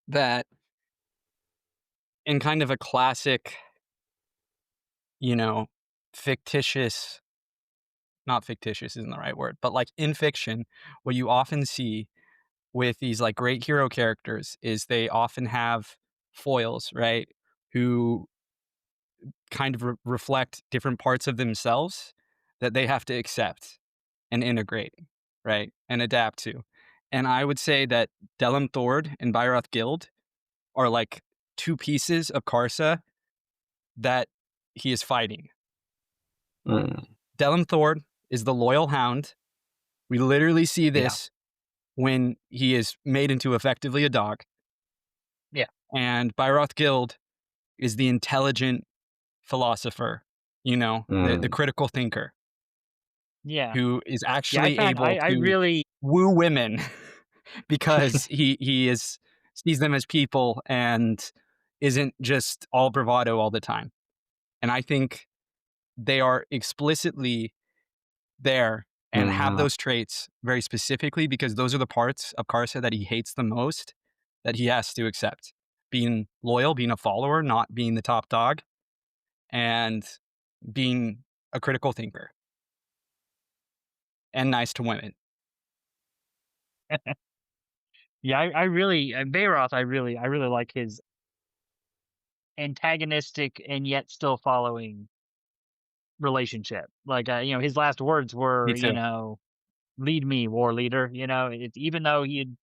that in kind of a classic, you know, fictitious, not fictitious isn't the right word, but like in fiction, what you often see with these like great hero characters is they often have foils, right? Who kind of reflect different parts of themselves that they have to accept and integrate, right? And adapt to. And I would say that Delim Thord and Byroth Guild are like two pieces of Karsa that he is fighting. Mm. Delim Thord is the loyal hound. We literally see Yeah. this when he is made into effectively a dog. yeah, And Byroth Guild is the intelligent philosopher, the Mm. critical thinker yeah, who is yeah. I actually found able I to really woo women because he is sees them as people and isn't just all bravado all the time. And I think they are explicitly there and have Mm. those traits very specifically because those are the parts of Karsa that he hates the most that he has to accept. Being loyal, being a follower, not being the top dog, and being a critical thinker. and nice to women. Yeah, I really Bayroth, I really like his antagonistic and yet still following relationship. Like, his last words Me were, too. "Lead me, war leader." It's even though he had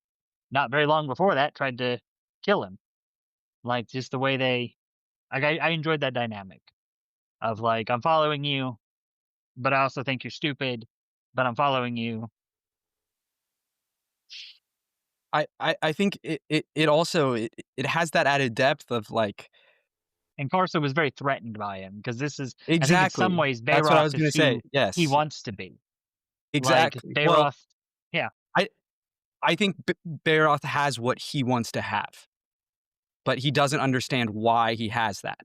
not very long before that tried to kill him. Like, just the way I enjoyed that dynamic of like, I'm following you, but I also think you're stupid, but I'm following you. I think it also it has that added depth of like And Carso was very threatened by him because I think in some exactly. ways That's what I Bayroth was is gonna say. who he Yes, wants to be. Like exactly. Well, Bayroth, yeah, I I think Baroth has what he wants to have, but he doesn't understand why he has that.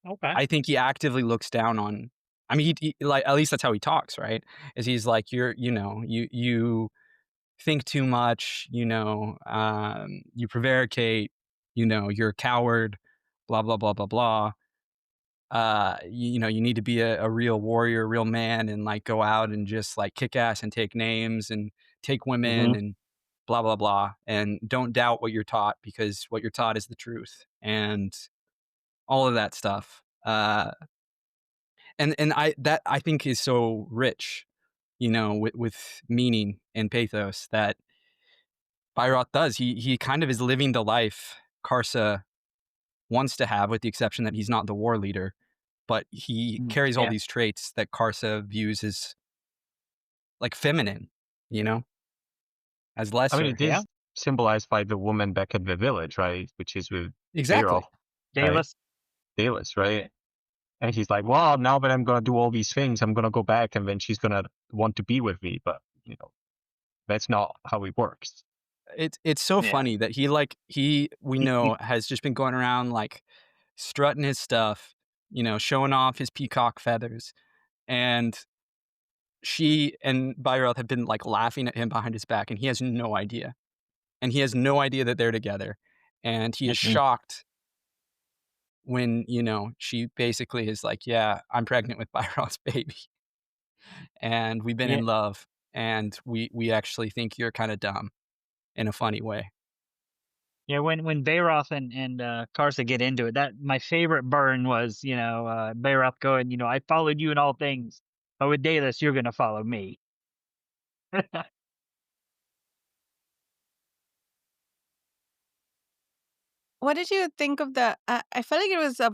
okay, I think he actively looks down on. I mean, he like at least that's how he talks, right? Is he's like you think too much, you prevaricate, you're a coward, blah blah blah blah blah. You need to be a real warrior, a real man, and like go out and just like kick ass and take names and take women hmm and blah blah blah. And don't doubt what you're taught because what you're taught is the truth and all of that stuff. And I think is so rich, with meaning and pathos that Byroth does. He kind of is living the life Karsa wants to have, with the exception that he's not the war leader, but he carries all yeah, these traits that Karsa views as like feminine, you know, as I mean, lesser. it yeah, is symbolized by the woman back at the village, right? Which is with Beryl, Exactly. right? Dallas, Dallas, right? And he's like, well, now that I'm gonna do all these things, I'm gonna go back, and then she's gonna want to be with me. But that's not how it works. It's so yeah, funny that he we know has just been going around like strutting his stuff, showing off his peacock feathers, and she and Byroth have been like laughing at him behind his back, and he has no idea. And he has no idea that they're together. And he is hmm shocked when, she basically is like, "Yeah, I'm pregnant with Byron's baby, and we've been yeah, in love, and we actually think you're kinda dumb in a funny way." yeah. When Bayroth and Karsa get into it, that my favorite burn was Bayroth going, I followed you in all things, but with Dallas, you're gonna follow me. What did you think of the I felt like it was a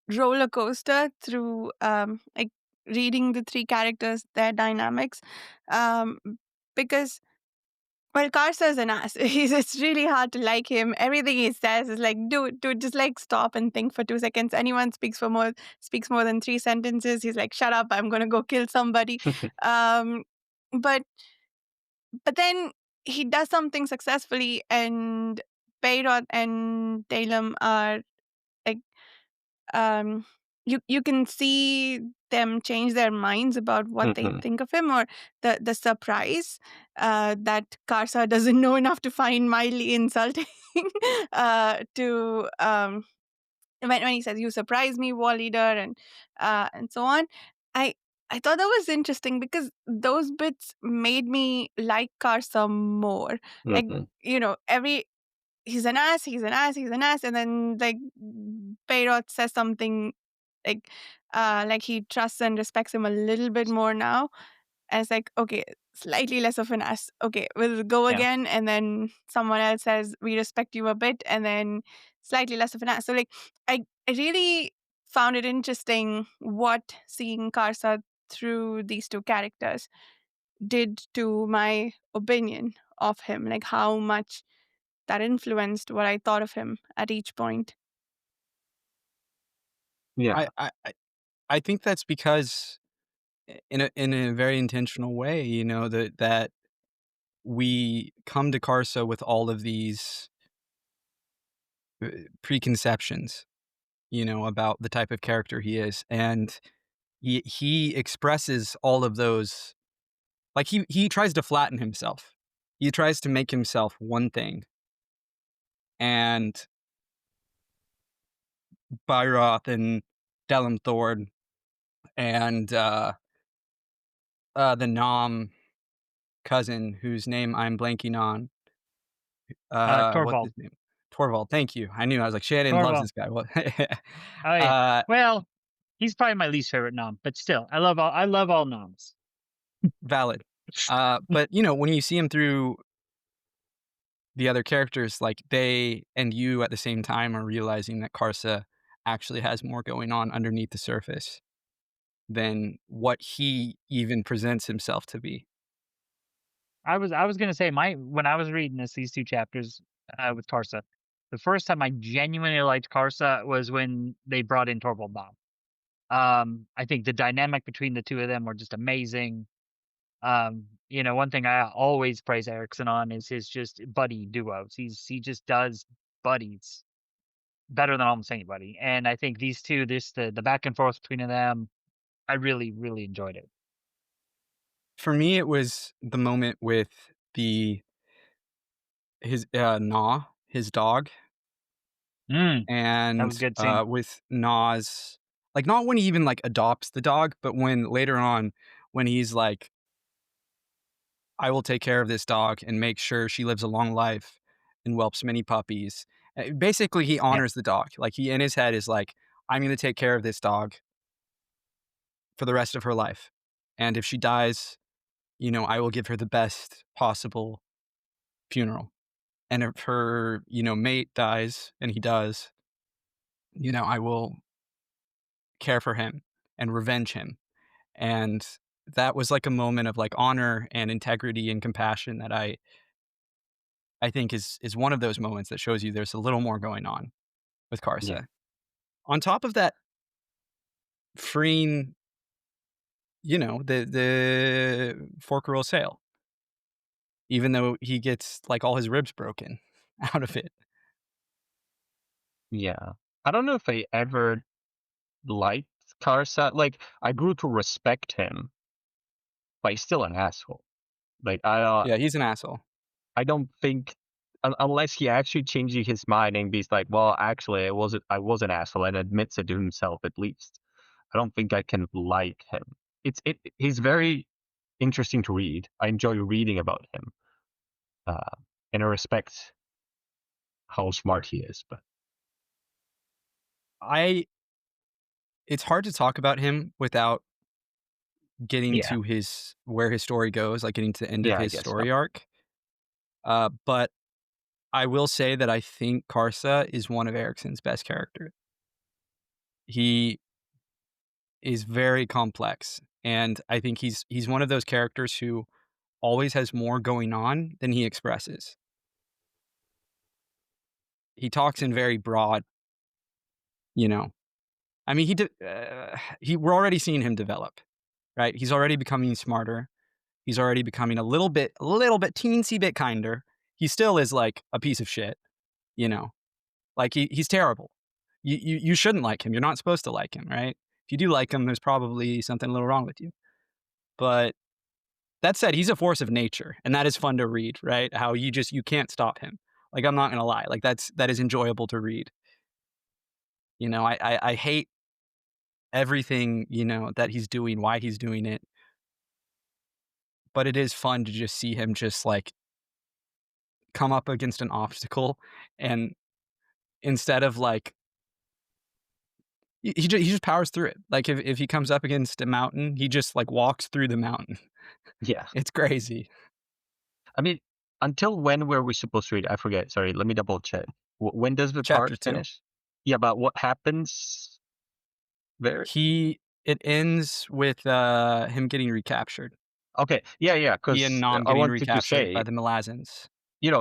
roller coaster through, like, reading the 3 characters, their dynamics, um, because, well, Karsa is an ass. It's really hard to like him. Everything he says is like, "Dude, just, like, stop and think for 2 seconds." Anyone speaks more than 3 sentences, he's like, "Shut up, I'm gonna go kill somebody." Um, but but then he does something successfully, and Beirut and Dalem are, like, um you can see them change their minds about what they Hmm. think of him, or the surprise that Karsa doesn't know enough to find mildly insulting, to when he says, "You surprise me, war leader," and so on. I i thought that was interesting because those bits made me like Karsa more. Like, Hmm. every he's an ass, he's an ass, he's an ass, and then, like, Beirut says something like he trusts and respects him a little bit more now, and it's like, okay, slightly less of an ass. Okay, we'll go Yeah, again, and then someone else says, "We respect you a bit," and then slightly less of an ass. So, like, I really found it interesting what seeing Karsa through these 2 characters did to my opinion of him, like how much that influenced what I thought of him at each point. Yeah, I think that's because in a very intentional way, that we come to Karsa with all of these, preconceptions, about the type of character he is, and he expresses all of those. Like, he tries to flatten himself. He tries to make himself one thing, and Byroth and Delim Thord and, the Nom cousin whose name I'm blanking on. What's Torvald. his name? Torvald, thank you. I knew, I was like, Shannon loves Torvald. this guy. What? Oh yeah. Uh, Well, he's probably my least favorite nom, but still, I love all noms. Valid. But, when you see him through the other characters, like, they and you at the same time are realizing that Karsa actually has more going on underneath the surface than what he even presents himself to be. I was gonna say my when I was reading these two chapters with Karsa, the first time I genuinely liked Karsa was when they brought in Torvald Bob. I think the dynamic between the two of them were just amazing. One thing I always praise Erikson on is his just buddy duos. He just does buddies better than almost anybody. And I think these two, the back and forth between them, I really, really enjoyed it. For me, it was the moment with the his, Gnaw, his dog, Mm, that was a and, good scene. with Gnaw's like, not when he even, like, adopts the dog, but when later on, when he's like, "I will take care of this dog and make sure she lives a long life and whelps many puppies." Basically, he Yeah, honors the dog. Like, he in his head is like, "I'm gonna take care of this dog for the rest of her life, and if she dies, I will give her the best possible funeral. And if her, mate dies, and he does, I will care for him and revenge him." And that was like a moment of like honor and integrity and compassion that I think is one of those moments that shows you there's a little more going on with Yeah. Karsa. On top of that, freeing, the Forkerel sail, even though he gets like all his ribs broken out of it. Yeah. I don't know if I ever liked Karsa. Like, I grew to respect him, but he's still an asshole. Like, Yeah, he's an asshole. I don't think unless he actually changes his mind and be like, well, actually, I was an asshole and admits it to himself at least. I don't think I can like him. He's very interesting to read. I enjoy reading about him, uh, and I respect how smart he is. But I It's hard to talk about him without getting yeah, to his where his story goes, like getting to the end of yeah, I his guess so. story arc. But I will say that I think Karsa is one of Erikson's best characters. He is very complex, and I think he's one of those characters who always has more going on than he expresses. He talks in very broad, you know. I mean, we're already seeing him develop, right? He's already becoming smarter. He's already becoming a little bit, teensy bit kinder. He still is like a piece of shit, you know. Like he's terrible. You shouldn't like him. You're not supposed to like him, right? If you do like him, there's probably something a little wrong with you. But that said, he's a force of nature, and that is fun to read, right? How you can't stop him. Like I'm not gonna lie, like that is enjoyable to read. I hate everything that he's doing, why he's doing it, but it is fun to just see him just like come up against an obstacle, and instead of like he just powers through it. Like if he comes up against a mountain, he just like walks through the mountain. Yeah, It's crazy. I mean, until when were we supposed to read? I forget. Sorry, let me double check. When does the Chapter part 2. finish? Yeah, but what happens there? It ends with him getting recaptured. Okay, yeah, yeah. He and Because Nom I getting wanted to recaptured by say, the Malazans.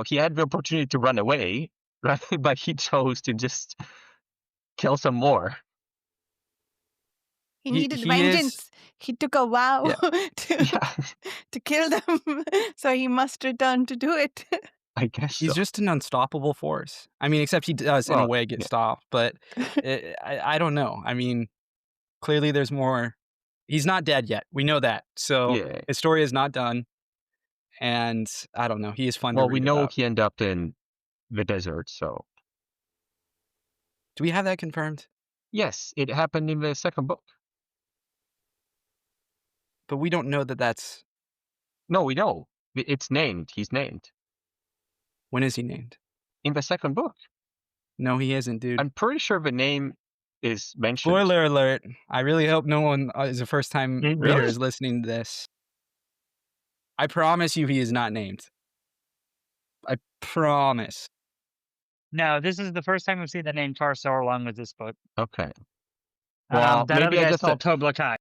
he had the opportunity to run away, right? But he chose to just kill some more. He He needed he is vengeance. He took a vow Yeah. to Yeah, to kill them, so he must return to do it. I guess he's so. just an unstoppable force. I mean, except he does in a Well, way get yeah, stopped, but I don't know. I mean, clearly there's more. He's not dead yet. We know that. So yeah. his story is not done, and I don't know. He is fun to Well, we read know about. he ended up in the desert, so Do we have that confirmed? yes, it happened in the second book. But we don't know that that's... No, we know. It's named. He's named. When is he named? In the second book. No, he isn't, dude. I'm pretty sure the name is mentioned. Spoiler alert. I really hope no one is a first-time Really? reader is listening to this. I promise you he is not named. I promise. No, this is the first time we've seen the name Tarsar along with this book. Okay. Well, That other maybe guy's called Toblakai.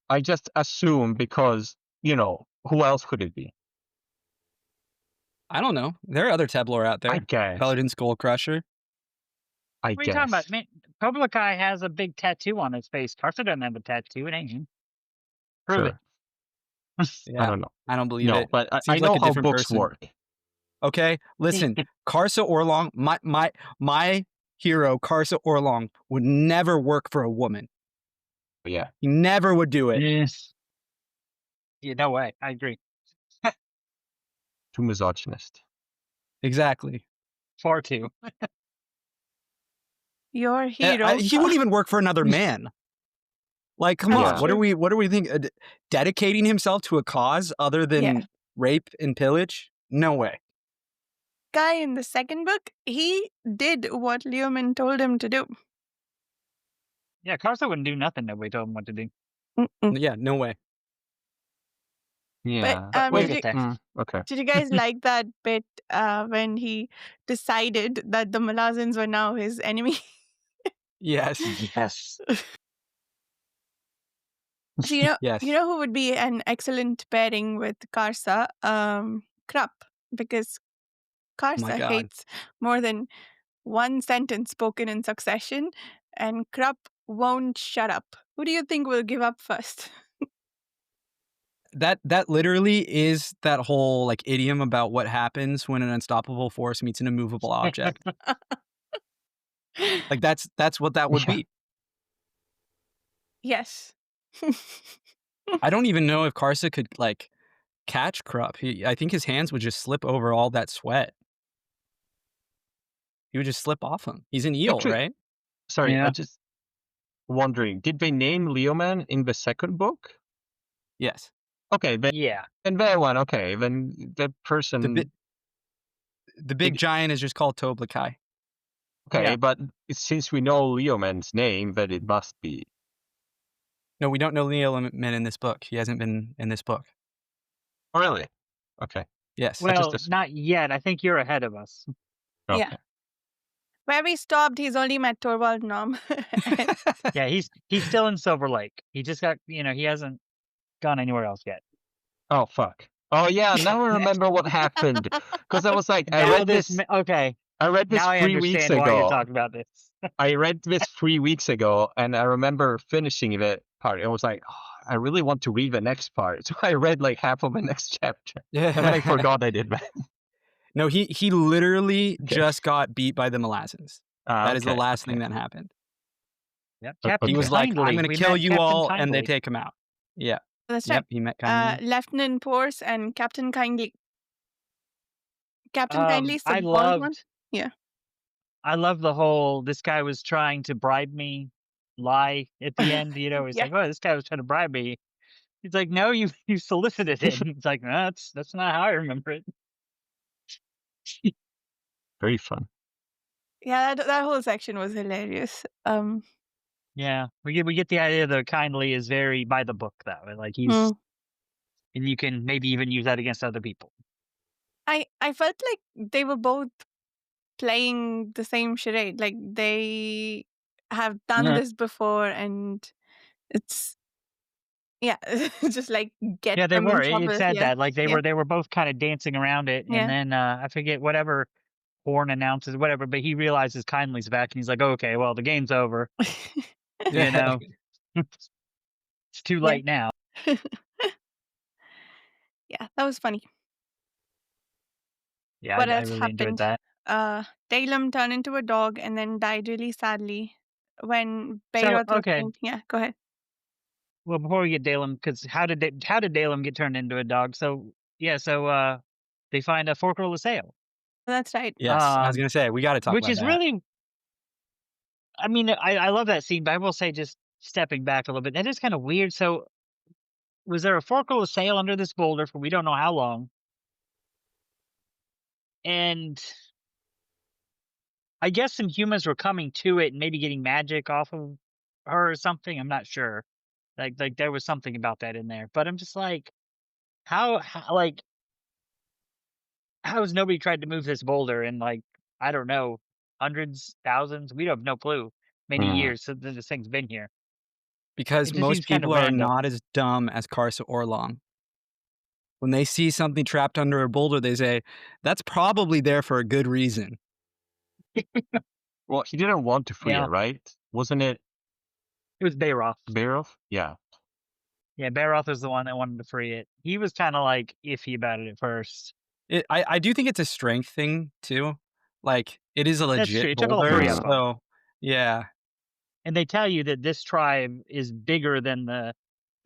I just assume because, who else could it be? I don't know. There are other Teblor out there. I guess. Paladin Skullcrusher. I What are you guess. talking about? Man, Toblakai has a big tattoo on his face. Tarsa doesn't have a tattoo. It ain't him. Prove Sure. Yeah, I don't know. I don't believe No, it. but I Seems know like a how different books person. work. Okay, listen. Karsa Orlong, my hero, Karsa Orlong, would never work for a woman. Yeah. He never would do it. Yes. Yeah, no way. I agree. Too misogynist. Exactly. Far too. Your hero. He wouldn't even work for another man. Like, come That's on. What true. are we thinking? Dedicating himself to a cause other than Yeah. rape and pillage? No way. Guy in the second book, he did what Leoman told him to do. Yeah, Karsa wouldn't do nothing. Nobody told him what to do. Mm-mm. Yeah, no way. Yeah. But We'll did get you, there. Okay. did you guys like that bit when he decided that the Malazans were now his enemy? Yes. Yes. So Yes. you know who would be an excellent pairing with Karsa? Krupp, because Oh my Karsa God. hates more than one sentence spoken in succession, and Krupp won't shut up. Who do you think will give up first? That literally is that whole like idiom about what happens when an unstoppable force meets an immovable object. Like that's what that would Yeah. be. Yes. I don't even know if Karsa could like catch Krupp. I think his hands would just slip over all that sweat. He would just slip off him. He's an eel, Actually- right? Sorry, Yeah. I'm just wondering, did they name Leoman in the second book? Yes. Okay, then Yeah. that one, okay. Then the person The big giant is just called Toblakai. okay, Yeah. but since we know Leoman's name, then it must be. No, we don't know Leoman in this book. He hasn't been in this book. Oh, really? Okay. Yes. Well, just- not yet. I think you're ahead of us. Okay. Yeah. Where we stopped, he's only met Torvald Nom. Yeah, he's still in Silver Lake. He just got, he hasn't gone anywhere else yet. Oh, fuck. Oh, yeah, now I remember what happened. Because I was like, I Now read this Okay. 3 Now I weeks understand why you're ago. talking about this. I read this 3 weeks ago, and I remember finishing the part. I was like, oh, I really want to read the next part. So I read like half of the next chapter. Yeah. And then I forgot I did that. No, he literally just got beat by the Malazans. That is the last thing that happened. Yep. Okay. Captain He was like, Kindly. I'm going to We kill met you Captain all, and they Kindly. take him out. Yeah. That's Yep, right. he met Kindly. Lieutenant Porce and Captain Kindly. Captain Kindly is the I bald one. loved. Yeah. I love the whole. This guy was trying to bribe me. Lie at the end. He's Yeah. like, "Oh, this guy was trying to bribe me." He's like, "No, you solicited him." It's like, no, that's not how I remember it. Very fun. Yeah, that whole section was hilarious. Yeah, we get the idea that Kindly is very by the book that way. Like he's, and you can maybe even use that against other people. I felt like they were both playing the same charade. Like they have done Yeah. this before, and it's just like get Yeah, they them in were. trouble. It said Yeah. that like they were both kind of dancing around it, Yeah. and then I forget whatever Horn announces whatever, but he realizes Kindly's back, and he's like, "Okay, well the game's over." You know, it's too late now. Yeah, that was funny. Yeah, What I else really enjoyed happened? that. Dalem turned into a dog and then died really sadly when So, Bayroth was okay. saying- Yeah, go ahead. Well, before we get Dalem, because how did Dalem get turned into a dog? So they find a forkful of sail, That's right. Yes, I was going to say, we got to talk which about is that. really. I mean, I love that scene, but I will say, just stepping back a little bit, that is kind of weird. So was there a forkful of sail under this boulder for we don't know how long, and I guess some humans were coming to it and maybe getting magic off of her or something. I'm not sure. Like there was something about that in there, but I'm just like, how how has nobody tried to move this boulder in like I don't know hundreds, thousands? We have no clue. Many Mm. years since this thing's been here. Because It just most seems kind of people are random. not as dumb as Karsa Orlong. When they see something trapped under a boulder, they say, "That's probably there for a good reason." Well, he didn't want to free Yeah, her, right? Wasn't it it was Bayroth. Beroth? Yeah. Yeah, Bayroth was the one that wanted to free it. He was kind of like iffy about it at first. I do think it's a strength thing too. Like, it is a That's true. legit It took all three boulder, of Mm. them. so yeah. And they tell you that this tribe is bigger than the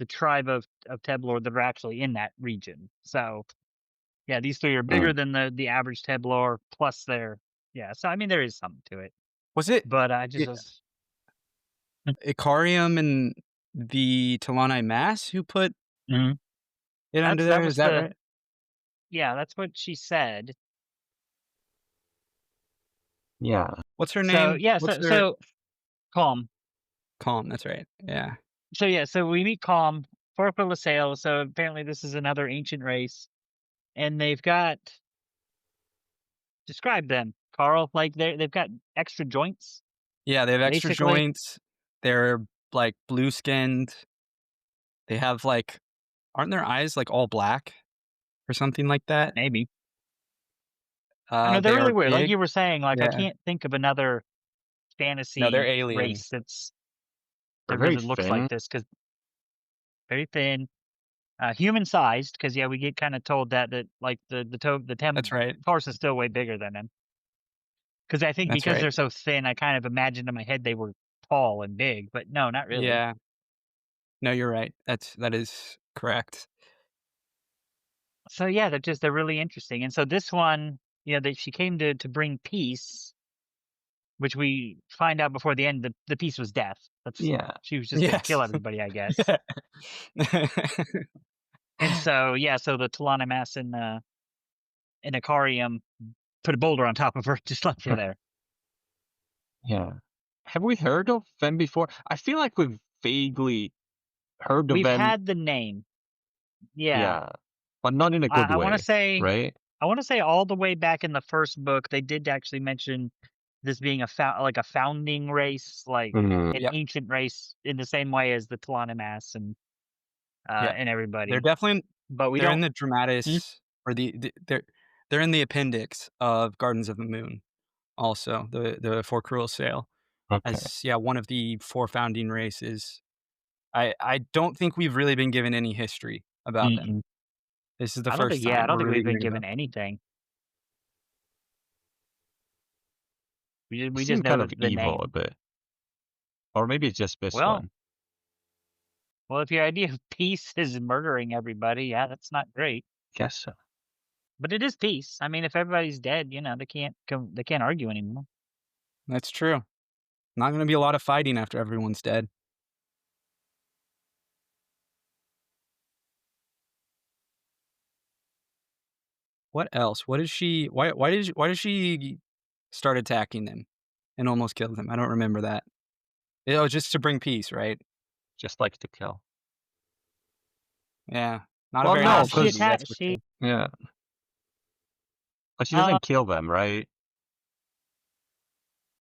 tribe of Teblor that are actually in that region. So yeah, these three are Mm. bigger than the average Teblor plus their yeah. So I mean, there is something to it, Was it but I just I was Ikariam and the Talani Mass who put Mhm. it under That there? Is was that the right? yeah. That's what she said. Yeah. What's her So name? yeah. What's So her so calm. Calm, that's right. Yeah. So yeah. So we meet calm. Forfa Lasalle. So apparently this is another ancient race, and they've got describe them, Carl. Like they've got extra joints, Yeah, they have extra basically. joints. They're, like, blue-skinned. They have, like aren't their eyes, like, all black or something like that? Maybe. I know they're They really are weird. Like big. you were saying, like I Yeah. can't think of another No, they're fantasy race aliens. They're that very really looks like thin. this because very thin, human sized. Because yeah, we get kind of told that like the That's Tem right. horse is still way bigger than him. Because I think That's because right. they're so thin, I kind of imagined in my head they were tall and big, but no, not really. Yeah. No, you're right. That is correct. So yeah, they're really interesting. And so this one, you know, that she came to bring peace, which we find out before the end. The peace was death. That's Yeah. she was just going to kill Yes. everybody, I guess. And so yeah, so the Talana Mass and Icarium put a boulder on top of her, just left her there. Yeah. Have we heard of them before? I feel like we've vaguely heard of We've them. had the name, yeah. Yeah. But not in a good I want to way, say right? all the way back in the first book, they did actually mention this being like a founding race, like Mm. an Yep. ancient race, in the same way as the Talana Mass Yep. and They're everybody. definitely But we they're in don't. the Hmm? dramatis or they're in the appendix of Gardens of the Moon also, the For Cruel Sale Okay. as, yeah, one of the 4 founding races. I don't think we've really been given any history about them. Mm-mm. This is the I don't first think. Yeah, I time don't we're think really we've been hearing given about. anything. They We seem just kind know of the evil a name. bit. Or maybe it's just this Well, one. well, if your idea of peace is murdering everybody, yeah, that's not great. Guess so. But it is peace. I mean, if everybody's dead, you know, they can't argue anymore. That's true. Not gonna be a lot of fighting after everyone's dead. What else? What did she why did she start attacking them and almost kill them? I don't remember that. Oh, just to bring peace, right? Just like to kill. Yeah. Not a Well, very no, nice She lady, because attacked. that's for She sure. yeah, but she uh, doesn't kill them, right?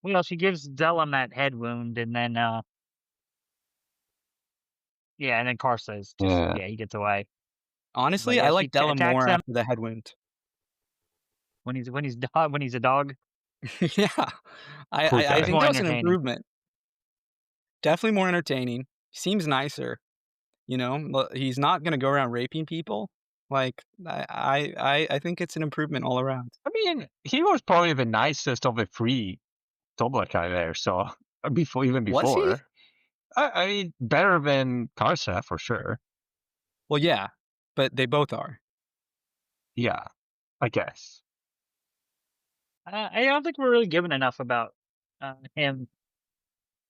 well, she gives Zellum that head wound, and then yeah, and then Karsa is just Yeah. yeah, he gets away. But Honestly, I yeah, like Della attacks more him after the head wound. when he's a dog. Yeah. Poor I He's guy. think more that was an entertaining. improvement. Definitely more entertaining. Seems nicer, you know? He's not gonna go around raping people. Like, I think it's an improvement all around. I mean, he was probably the nicest of the 3 Toblerone there, so even Was he? before. I mean, better than Karsa for sure. Well, yeah, but they both are. Yeah, I guess. I don't think we're really given enough about him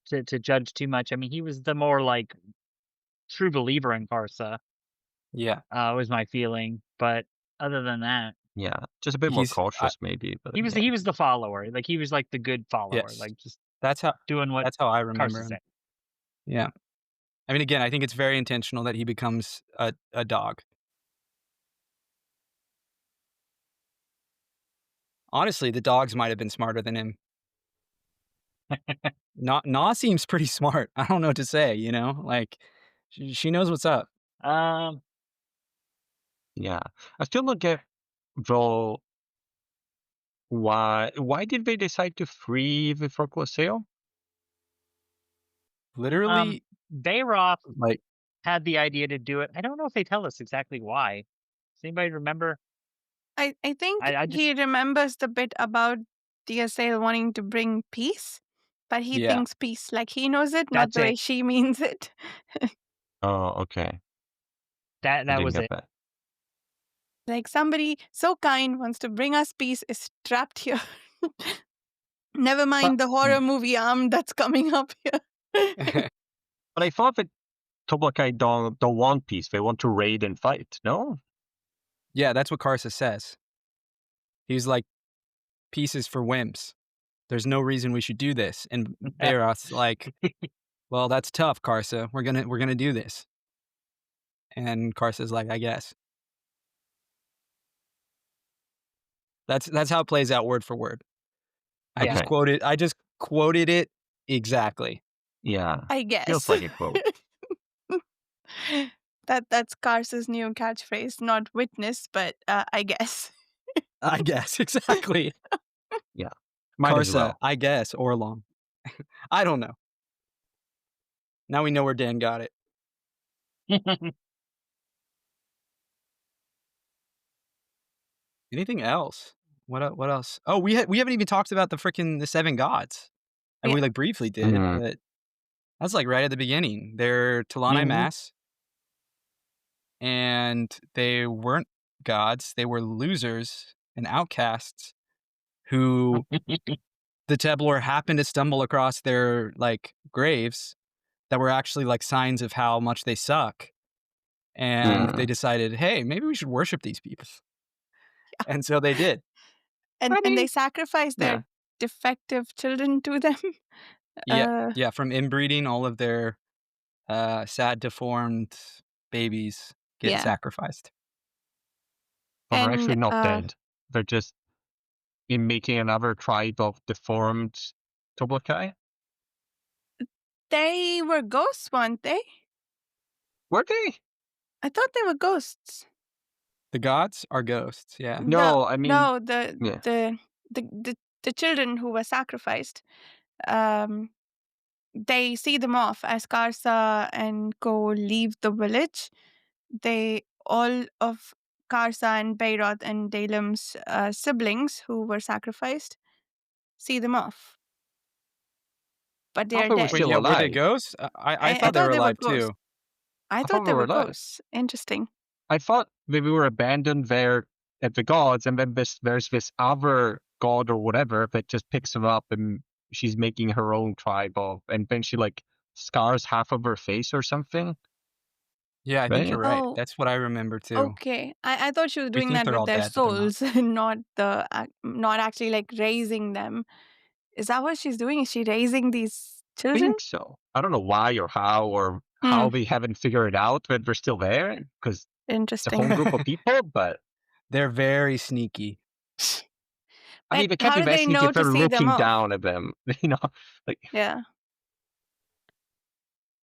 to judge too much. I mean, he was the more like true believer in Karsa. Yeah. Was my feeling. But other than that, Yeah, just a bit more He's I cautious maybe, but yeah. he was the follower. Like he was like the good follower, yes. like just That's how doing what that's how I remember Carson him. said. Yeah. I mean, again, I think it's very intentional that he becomes a dog. Honestly, the dogs might have been smarter than him. Na seems pretty smart. I don't know what to say, you know? Like, she knows what's up. Um, Yeah. I still don't get though why did they decide to free the Sale? Literally, Bayroth like had the idea to do it. I don't know if they tell us exactly why. Does anybody remember? I think I just he remembers the bit about DSL wanting to bring peace, but he yeah. thinks peace like he knows it, not that's the way it. she means it. Oh, okay. I That didn't was get it. that. Like somebody so kind wants to bring us peace is trapped here. Never But mind the horror movie arm that's coming up here. but I thought that Toblakai don't want peace. They want to raid and fight, no? Yeah, that's what Karsa says. He's like, "Peace is for wimps. There's no reason we should do this." And Bayroth's like, "Well, that's tough, Karsa. We're gonna do this." And Karsa's like, "I guess." That's how it plays out word for word. Yeah. Okay. I just quoted it exactly. Yeah. I Feels guess. like a quote. That's Cars's new catchphrase, not witness, but I guess. I guess, exactly. Yeah. Might as Karsa, well. I guess, or long. I don't know. Now we know where Dan got it. Anything else? What else? Oh, we haven't even talked about the 7 gods. And Yeah. we, like, briefly did, Mhm. but that's, like, right at the beginning. They're Talani Mhm. Mass, and they weren't gods. They were losers and outcasts who the Templars happened to stumble across their, like, graves that were actually, like, signs of how much they suck, and they Mm. decided, "Hey, maybe we should worship these people." And so they did. and I and they mean, sacrifice their yeah. defective children to them. Yeah, Uh, yeah, from inbreeding, all of their, sad, deformed babies get yeah, sacrificed. Well, they're actually and not dead. They're just in making another tribe of deformed Toblakai. they were ghosts, weren't they? Were they? I thought they were ghosts. The gods are ghosts, yeah. The No, I mean, no, the yeah. the the the, the children who were sacrificed. Um, they see them off as Karsa and Co leave the village. They all of Karsa and Bayroth and Dalem's siblings who were sacrificed see them off, but I they thought are they were Wait, dead. still yeah, were they alive. ghosts? I I thought they thought were they were alive ghosts. too. I I thought thought they they were were alive. ghosts. Interesting. I thought they were abandoned there at the gods, and then there's this other god or whatever that just picks them up, and she's making her own tribe of, and then she like scars half of her face or something, Yeah, I think right? you're right. Oh, That's what I remember too. okay. I thought she was We doing think that they're with all their dead, but they're not. souls, not actually like raising them. Is that what she's doing? Is she raising these children? Think so. I don't know why or Hmm. how they haven't figured out that they're still there because it's a Interesting. whole group of people, but They're very sneaky. I mean, But they can't how be do that they sneaky know if to they're see them looking off? down at them, you know? Like, Yeah.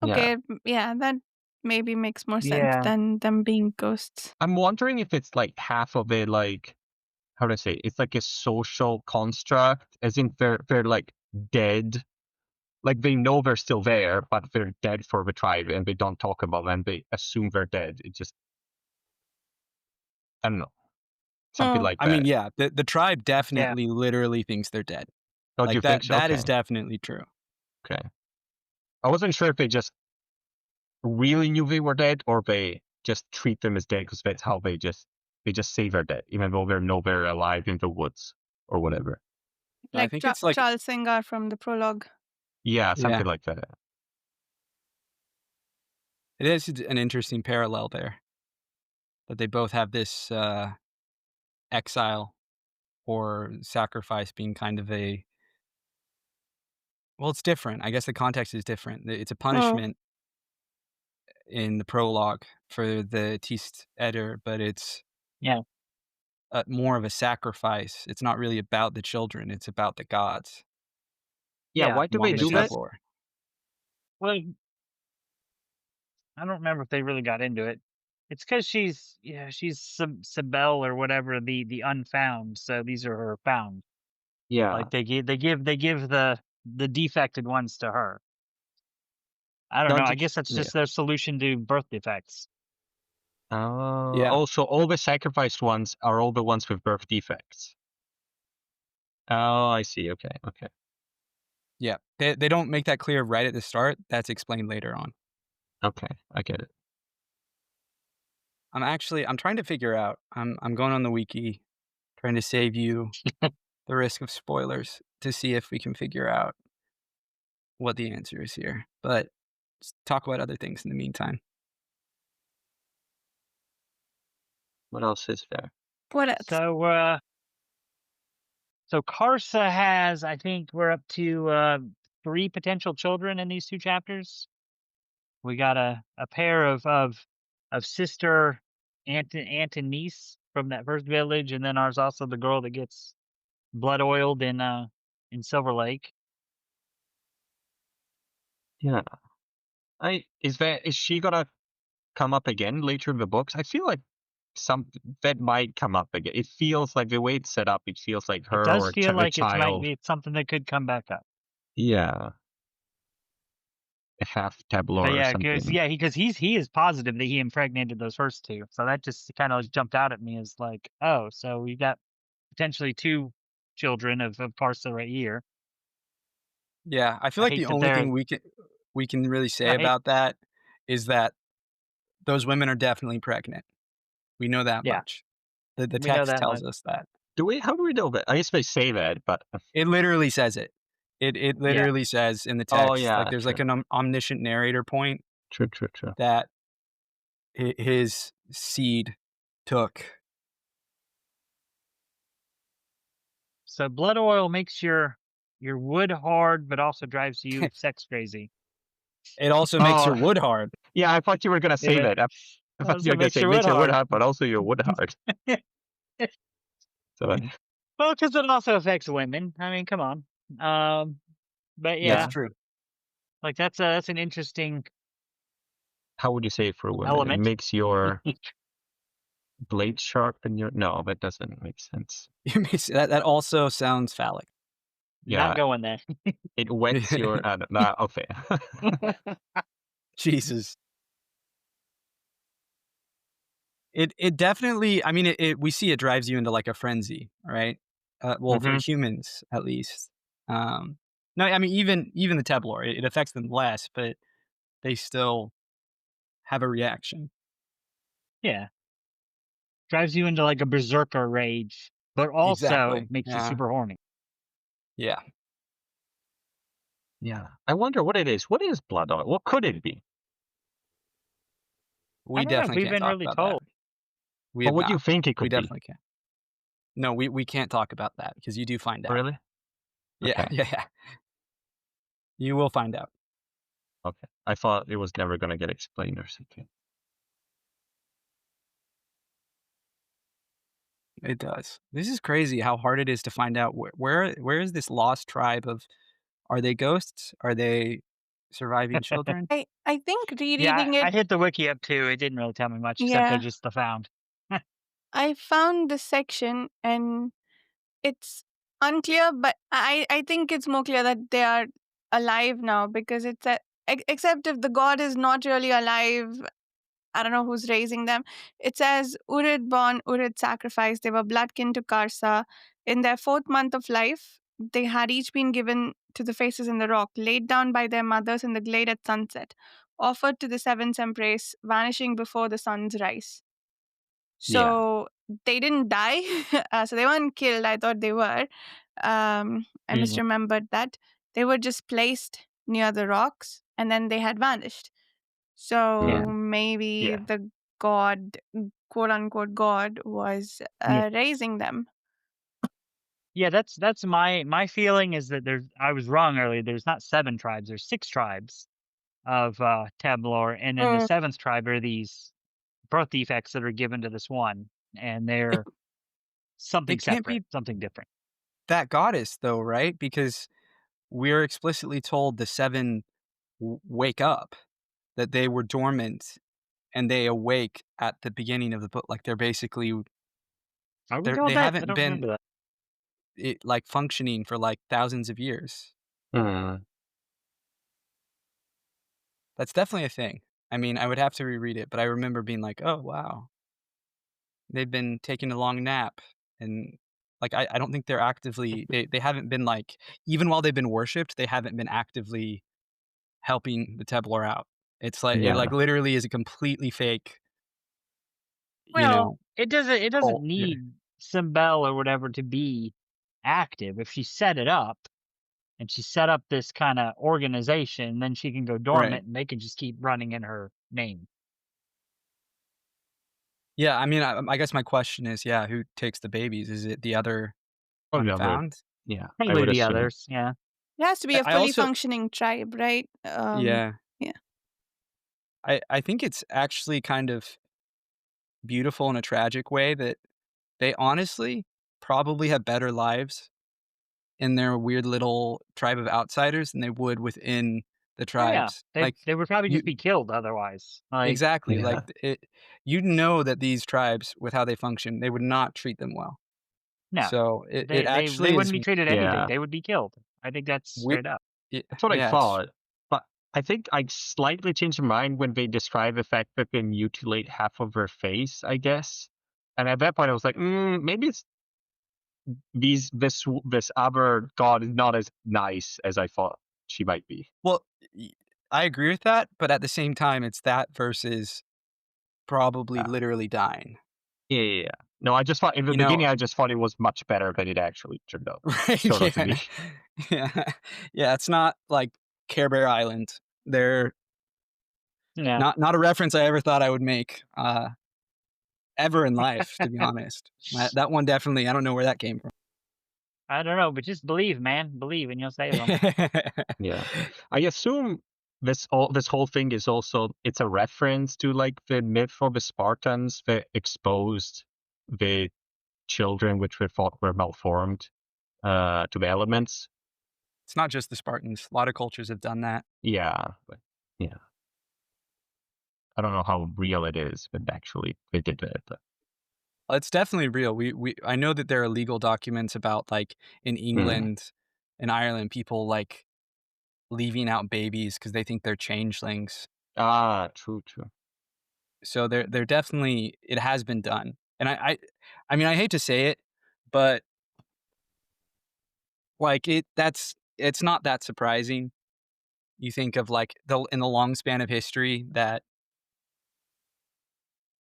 yeah. Okay. Yeah, that maybe makes more sense Yeah. than them being ghosts. I'm wondering if it's like half of it, like, how do I say? It's like a social construct, as in they're like dead. Like they know they're still there, but they're dead for the tribe, and they don't talk about them. They assume they're dead. It just, I don't know, something Oh, like I mean, that. yeah, the tribe Yeah. definitely literally thinks they're dead. Oh, do Like, you think so? that Okay, is definitely true. okay. I wasn't sure if they just really knew they were dead, or they just treat them as dead because that's how they just say they're dead, even though they know they're alive in the woods or whatever. I like think it's like Charles Singer from the prologue. Yeah, yeah, something like that. it is an interesting parallel there. that they both have this exile or sacrifice being kind of a well, it's different. I guess the context is different. It's a Oh, punishment in the prologue for the Teist Eder, but it's Yeah. more of a sacrifice. It's not really about the children, it's about the gods Yeah, Yeah. why do they and the which do is this? Templor. Well, I don't remember if they really got into it. It's because she's Sibel or whatever, the unfound. So these are her found. Yeah, Like they give the defected ones to her. I don't know. don't I you? guess that's Yeah. just their solution to birth defects. Yeah, Oh, so all the sacrificed ones are all the ones with birth defects. Oh, I see. Okay, okay, yeah. They don't make that clear right at the start. That's explained later on. okay. I get it. I'm trying to figure out. I'm going on the wiki, trying to save you the risk of spoilers to see if we can figure out what the answer is here. But let's talk about other things in the meantime. What else is there? what else? So Karsa has, I think we're up to 3 potential children in these 2 chapters. We got a pair of sister aunt and niece from that first village, and then ours also the girl that gets blood oiled in Silver Lake. Yeah. Is she gonna come up again later in the books? I feel like some that might come up again. It feels like the way it's set up, it feels like It her does or feel the like child. it's something that could come back up. Yeah. A half But tableau or yeah, because something. he is positive that he impregnated those first 2. So that just kind of jumped out at me as like, oh, so we got potentially 2 children of Karsa right here. Yeah, I feel I like hate the that only they're thing we can really say I hate about that is that those women are definitely pregnant. We know that yeah, much. The we know text that tells much. us that. How do we know that? I guess they say that, but It literally says it. It Yeah. literally says in the oh text, like, yeah, there's, like, true. an omniscient narrator point True, true, true. that his seed took. So blood oil makes your wood hard, but also drives you sex crazy. It also makes your Oh wood hard. yeah, I thought you were gonna say Yeah. that. I thought you Also were gonna makes say it your makes wood your wood hard. hard, but also your wood hard. So Well, because it also affects women. I mean, come on. But That's yeah. yeah, true. like that's an interesting How would you say it for women? It element. makes your blade sharp and your no, that doesn't make sense. That also sounds phallic. Not Yeah, going there. it wets your okay. Jesus. It definitely I mean, we see it drives you into, like, a frenzy, right? Well, for hmm humans, at least. No, I mean, even the Templor, it affects them less, but they still have a reaction. Yeah, drives you into like a berserker rage, but also Exactly. makes you Yeah. super horny. Yeah. Yeah. I wonder what it is. What is blood oil? What could it be? I We don't know if definitely we've can't been talk really about that. told. We Or have what do you not. think it We could be? definitely can't. No, we can't talk about that because you do find out. Really? Yeah, Okay. yeah. You will find out. Okay. I thought it was never gonna get explained or something. It does. This is crazy how hard it is to find out where is this lost tribe of are they ghosts? Are they surviving children? I think Yeah, rereading I it, hit the wiki up too. It didn't really tell me much except they're yeah, just the found. I found the section and it's unclear, but I think it's more clear that they are alive now because except if the god is not really alive, I don't know who's raising them. It says Urid born, Urid sacrificed. They were bloodkin to Karsa. In their 4th month of life, they had each been given to the faces in the rock, laid down by their mothers in the glade at sunset, offered to the 7th embrace, vanishing before the sun's rise. Yeah. So they didn't die. So they weren't killed. I thought they were. I Mhm. misremembered that. They were just placed near the rocks and then they had vanished. Yeah, So maybe yeah. the god quote unquote god was Yeah. raising them. Yeah, that's my feeling is that I was wrong earlier. There's not 7 tribes, there's 6 tribes of, Tabor, and then the Mm. 7th tribe are these birth defects that are given to this one, and they're something It can't separate, be something different. that goddess though, right? Because we're explicitly told the 7 wake up, that they were dormant and they awake at the beginning of the book. Like they're basically Are we told they that? I haven't don't been remember that. like functioning for like thousands of years. Hmm. That's definitely a thing. I mean, I would have to reread it, but I remember being like, "Oh, wow. They've been taking a long nap." And like I don't think they're actively they haven't been like even while they've been worshipped, they haven't been actively helping the Templar out. It's like it like Yeah. literally is a completely fake, you Well, know, it doesn't cult. Yeah. need Symbel or whatever to be active. If she set it up, and she set up this kinda organization, then she can go Right. dormant, and they can just keep running in her name. Yeah, I mean, I guess my question is, yeah, who takes the babies? Is it the other Or the other. unfound? Yeah, I Probably would the assume. others, yeah. It has to be a I fully also functioning tribe, right? yeah, Yeah. I think it's actually kind of beautiful in a tragic way that they honestly probably have better lives in their weird little tribe of outsiders than they would within the Oh, yeah. tribes. They Like, they would probably you just be killed otherwise. Like, exactly, like, Yeah. it you know that these tribes, with how they function, they would not treat them well. no. So, it They actually wouldn't is be treated anything. Yeah. They would be killed. I think that's we straight up. That's what I yeah, it's thought. But I think I slightly changed my mind when they describe the fact that they mutilate half of her face, I guess. And at that point, I was like, maybe it's this other god is not as nice as I thought she might be. well, y I agree with that, but at the same time, it's that versus probably Yeah. literally dying. Yeah, yeah, yeah. No, I just thought in the You know beginning, I just thought it was much better than it actually turned out, right, sort of to yeah. be. Yeah. Yeah, it's not like Care Bear Island. They're Yeah. not a reference I ever thought I would make, ever in life, to be honest. That one definitely I don't know where that came from. I don't know, but just believe, man. Believe and you'll save them. Yeah. I assume this whole thing is also it's a reference to like the myth of the Spartans that exposed the children which were thought were malformed to the elements. It's not just the Spartans. A lot of cultures have done that. Yeah, but yeah. I don't know how real it is, but actually they did it. But, It's definitely real. We I know that there are legal documents about, like, in mm. England and Ireland, people, like, leaving out babies because they think they're changelings. Ah, true, true. So they're definitely it has been done. And I mean, I hate to say it, but, like, it's not that surprising. You think of, like, the in the long span of history that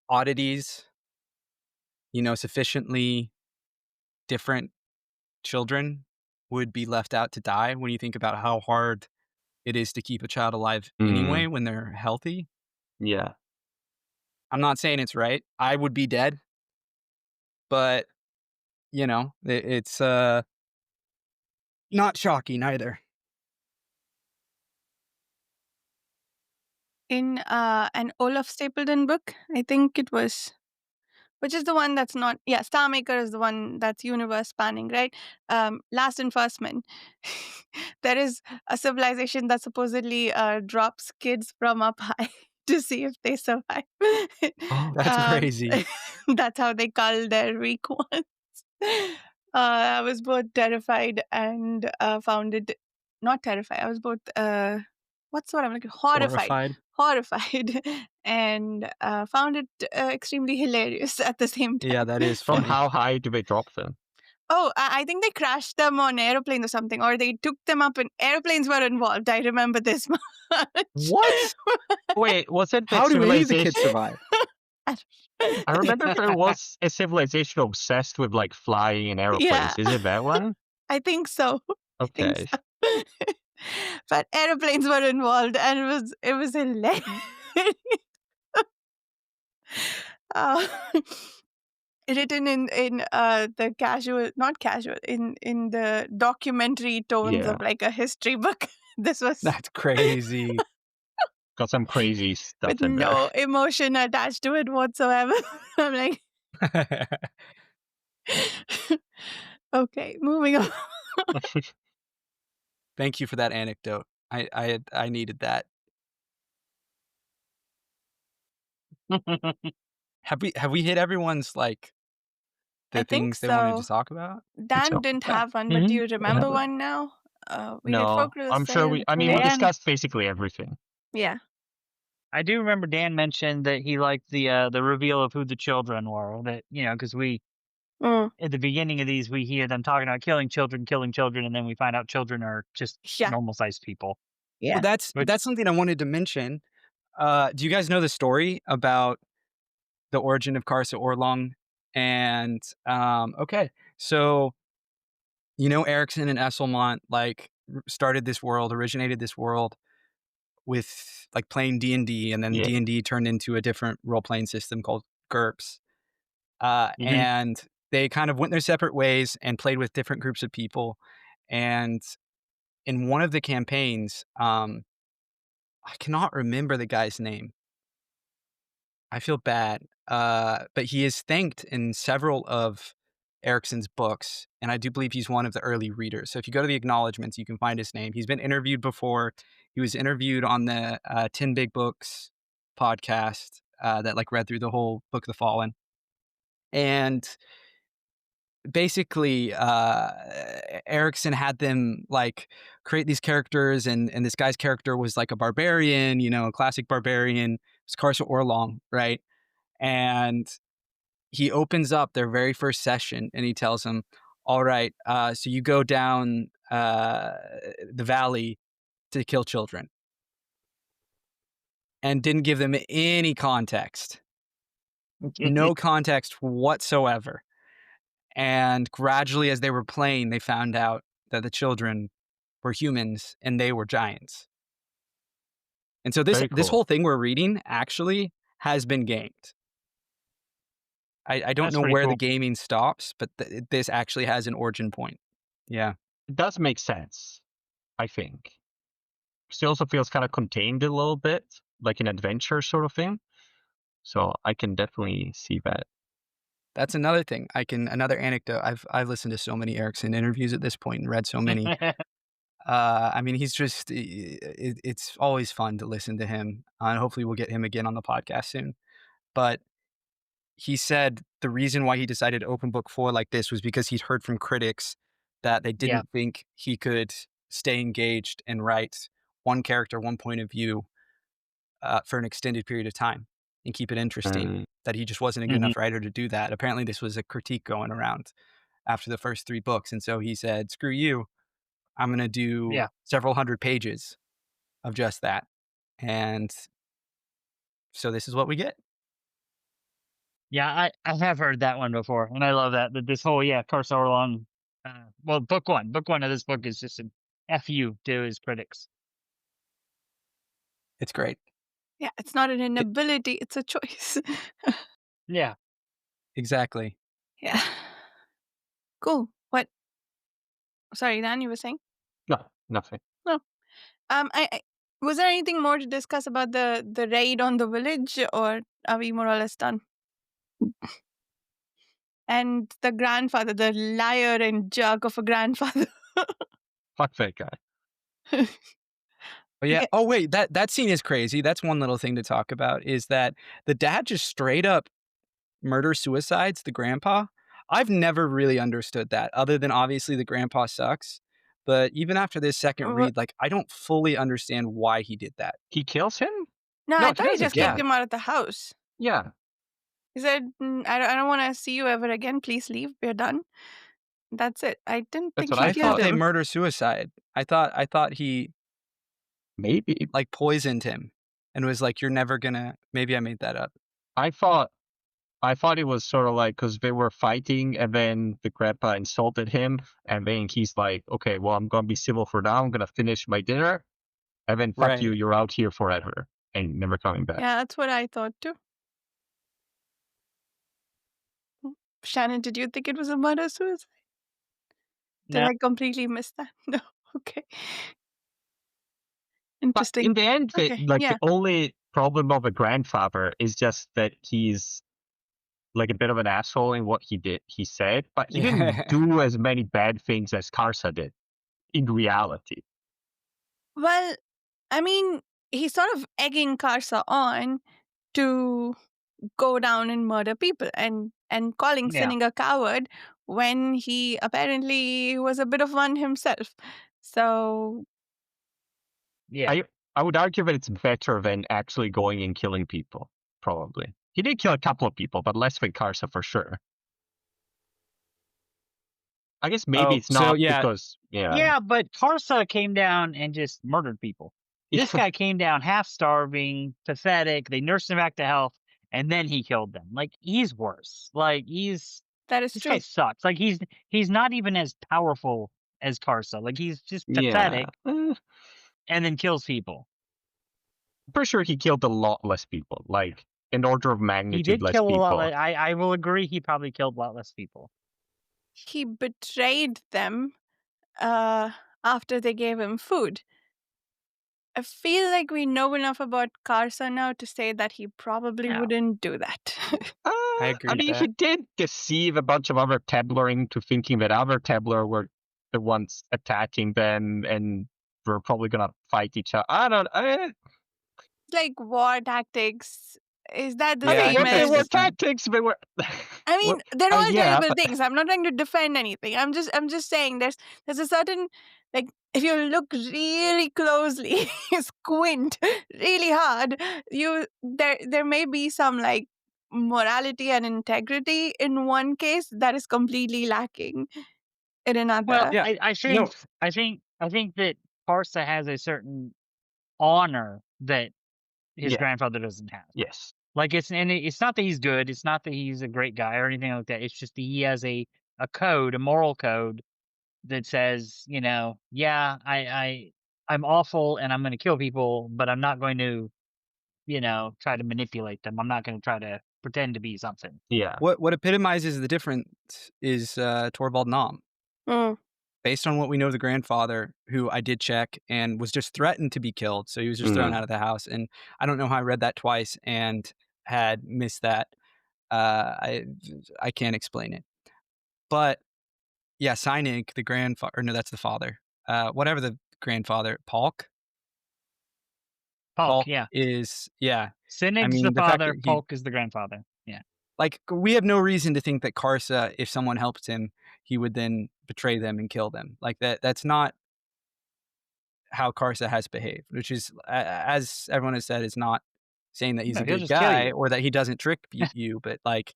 oddities, sufficiently different children would be left out to die when you think about how hard it is to keep a child alive Mm, anyway when they're healthy. yeah. I'm not saying it's right. I would be dead, but, it's, not shocking either. In an Olaf Stapledon book, I think it was, which is the one that's not, yeah, Star Maker is the one that's universe spanning, right? Last and First Men. There is a civilization that supposedly drops kids from up high to see if they survive. Oh, That's um, crazy. that's how they cull their weak ones. I was both terrified and found it not terrified. I was both what's what I'm looking horrified, Horrified. horrified, and found it extremely hilarious at the same Yeah, time. that is from funny. how high do they drop them? Oh, I think they crashed them on airplanes or something, or they took them up and airplanes were involved. I remember this much. What? Wait, was it the How do any of the kids civilization? survive? I remember there was a civilization obsessed with like flying in Yeah, aeroplanes. Is it that one? I think so. I think Okay. so. But airplanes were involved, and it was hilarious. uh, written in the casual, not casual, in the documentary tones Yeah, of like a history book. This was That's crazy. got some crazy with stuff in there. no emotion attached to it whatsoever. I'm like, okay, moving on. Thank you for that anecdote. I needed that. Have we hit everyone's, like, I the think things they wanted to so. talk about? Think Dan so? didn't Yeah. have one, but do Hmm. you I have remember it. one now? We did No, folklore, I'm sure Sale, we. the I mean, we Prologue. Dan, discussed basically everything. Yeah. I do remember Dan mentioned that he liked the reveal of who the children were. That because we Mm, at the beginning of these we hear them talking about killing children, and then we find out children are just yeah. normal sized people. Well, Yeah. But that's something I wanted to mention. Do you guys know the story about the origin of Karsa Orlong? And, okay, so, Erikson and Esselmont, like, started this world, originated this world with, like, playing D&D, and then Yeah. D&D turned into a different role-playing system called GURPS. Mhm. And they kind of went their separate ways and played with different groups of people. And in one of the campaigns, I cannot remember the guy's name. I feel bad, but he is thanked in several of Erikson's books, and I do believe he's one of the early readers. So if you go to the acknowledgments, you can find his name. He's been interviewed before. He was interviewed on the 10 Big Books podcast that like read through the whole Book of the Fallen. And basically, Erikson had them like create these characters, and this guy's character was like a barbarian, a classic barbarian. It's Karsa Orlong, right? And he opens up their very first session and he tells them, all right, so you go down the valley to kill children, and didn't give them any context, no context whatsoever. And gradually, as they were playing, they found out that the children were humans and they were giants. And so this Very this cool. whole thing we're reading actually has been gamed. I don't That's know pretty where the cool. gaming stops, but this actually has an origin point. Yeah. It does make sense, I think. It also feels kind of contained a little bit, like an adventure sort of thing. So I can definitely see that. That's another thing. Another anecdote. I've listened to so many Erikson interviews at this point and read so many. I mean, he's just it's always fun to listen to him. And hopefully we'll get him again on the podcast soon. But he said the reason why he decided to open book 4 like this was because he'd heard from critics that they Yeah. didn't think he could stay engaged and write one character, one point of view for an extended period of time and keep it interesting. Mm, That he just wasn't a good Mhm. enough writer to do that. Apparently, this was a critique going around after the first 3 books. And so he said, screw you. I'm going to do Yeah. several hundred pages of just that. And so this is what we get. Yeah, I have heard that one before, and I love that. That this whole Karsa Orlong, well, book one of this book is just an fu to his critics. It's great. Yeah. It's not an It, inability, it's a choice. Yeah, exactly. Yeah. Cool. What? Sorry, Dan, you were saying? no, nothing. No. I was there anything more to discuss about the raid on the village, or are we more or less done? And the grandfather, the liar and jerk of a grandfather. Fuck that guy. But yeah. Yeah. Oh wait, that scene is crazy. That's one little thing to talk about is that the dad just straight up murder suicides the grandpa. I've never really understood that, other than obviously the grandpa sucks. But even after this second Wha- read, like I don't fully understand why he did that. He kills him? No, No, I he thought he doesn't just kill kicked Yeah, him. him out of the house. Yeah. He said, I don't want to see you ever again. Please leave. We're done. That's it. I didn't That's think what he I I killed thought thought. they him. murder suicide. I thought he Maybe. like poisoned him and was like, "You're never gonna." Maybe I made that up. I thought I thought it was sort of like because they were fighting and then the grandpa insulted him and then he's like, okay, well, I'm going to be civil for now. I'm going to finish my dinner and then fuck you. Right. You're out here forever and never coming back. Yeah, that's what I thought too. Shannon, did you think it was a murder suicide? Did No. I completely miss that? No. Okay. But Interesting. in the end, Okay. the Yeah. only problem of a grandfather is just that he's like a bit of an asshole in what he said, but he didn't Yeah. do as many bad things as Karsa did in reality. Well, I mean, he's sort of egging Karsa on to go down and murder people and calling Yeah. Sinning a coward when he apparently was a bit of one himself. So Yeah. I would argue that it's better than actually going and killing people, probably. He did kill a couple of people, but less than Karsa for sure. I guess maybe Oh, it's so not yeah, because, Yeah, but Karsa came down and just murdered people. This guy came down half starving, pathetic. They nursed him back to health, and then he killed them. Like he's worse. Like that is this guy true. sucks. Like he's not even as powerful as Karsa. Like he's just yeah. pathetic and then kills people. I'm pretty sure he killed a lot less people, like an order of He magnitude did less kill a lot. people. I will agree. He probably killed a lot less people. He betrayed them uh, after they gave him food. I feel like we know enough about Karsa now to say that he probably Yeah. wouldn't do that. I agree I with mean, he that. did deceive a bunch of other Tabler into thinking that other Tabler were the ones attacking them and were probably gonna fight each other. I don't. Like war tactics. Is that the I Yeah, I mean, same think what they that's as were different. tactics, they were. I What mean, they're all Yeah, terrible but things. I'm not trying to defend anything. I'm just saying there's a certain, like, if you look really closely, squint really hard, there may be some like morality and integrity in one case that is completely lacking in Well, another. Yeah. I No. think that Karsa has a certain honor that his yeah, grandfather doesn't have. yes, Like it's not that he's good, it's not that he's a great guy or anything like that. It's just that he has a code, a moral code that says, yeah, I'm awful and I'm going to kill people, but I'm not going to, try to manipulate them. I'm not going to try to pretend to be something. yeah. What epitomizes the difference is Torvald Nom. Mm. Based on what we know of the grandfather, who I did check and was just threatened to be killed, so he was just thrown Mm. out of the house. And I don't know how I read that twice and had missed that. I can't explain it. But yeah, Sinig, the grandfather, or no, that's the father. Whatever the grandfather, Polk. Polk, Polk yeah. is yeah. I Sinig's the mean, the fact father, that he Polk is the grandfather. Yeah. like we have no reason to think that Karsa, if someone helped him, he would then betray them and kill them. Like that's not how Karsa has behaved, which is, as everyone has said, is not saying that he's No, a he'll good just kill guy you. or that he doesn't trick you, but like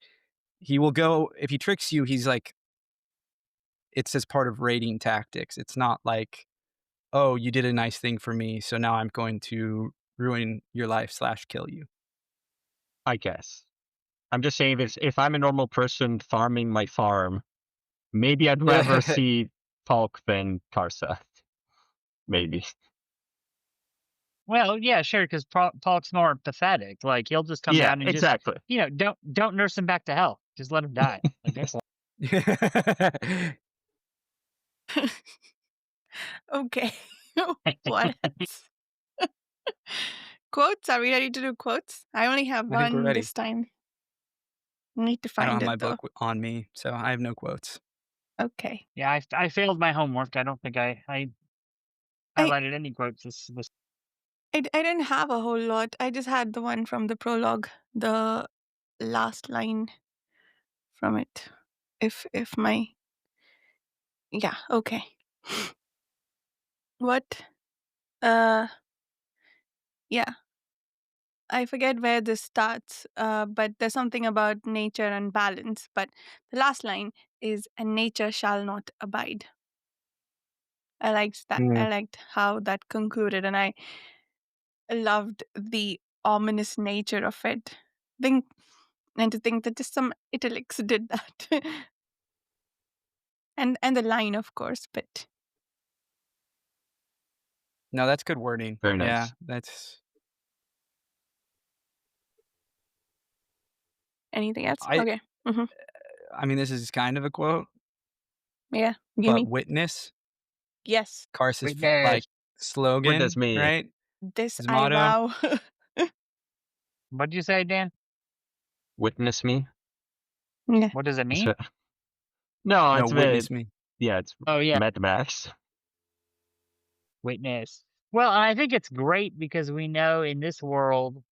he will go if he tricks you. He's like it's as part of raiding tactics. It's not like, oh, you did a nice thing for me, so now I'm going to ruin your life slash kill you. I guess. I'm just saying this. If I'm a normal person farming my farm, maybe I'd rather see Falk than Karsa. Maybe. Well, yeah, sure, because Polk's more pathetic. Like he'll just come Yeah, down and just, exactly. don't nurse him back to health. Just let him die. Like that's Okay. What else? Quotes? Are we ready to do quotes? I only have I think we're one ready. this time. Need to I don't find have my it though. book on me, so I have no quotes. Okay. Yeah, I failed my homework. I don't think I I, highlighted any quotes this. I didn't have a whole lot. I just had the one from the prologue, the last line from it. If my yeah, okay. What? Uh yeah. I forget where this starts, but there's something about nature and balance. But the last line is, and nature shall not abide. I liked that. Mm, I liked how that concluded, and I loved the ominous nature of it. Think and to think that just some italics did that, and the line, of course. But No, that's good wording. very Yeah, nice. that's anything else? I Okay. Hmm. I mean, this is kind of a quote, Yeah, but gimme. witness, Yes, Karsa's Witness. like Witness slogan, me. right? this His I motto. vow. What'd you say, Dan? Witness me. Yeah. What does it It's mean? no, No, it's witness me. yeah, it's Oh yeah, Mad Max. witness. Well, and I think it's great because we know in this world,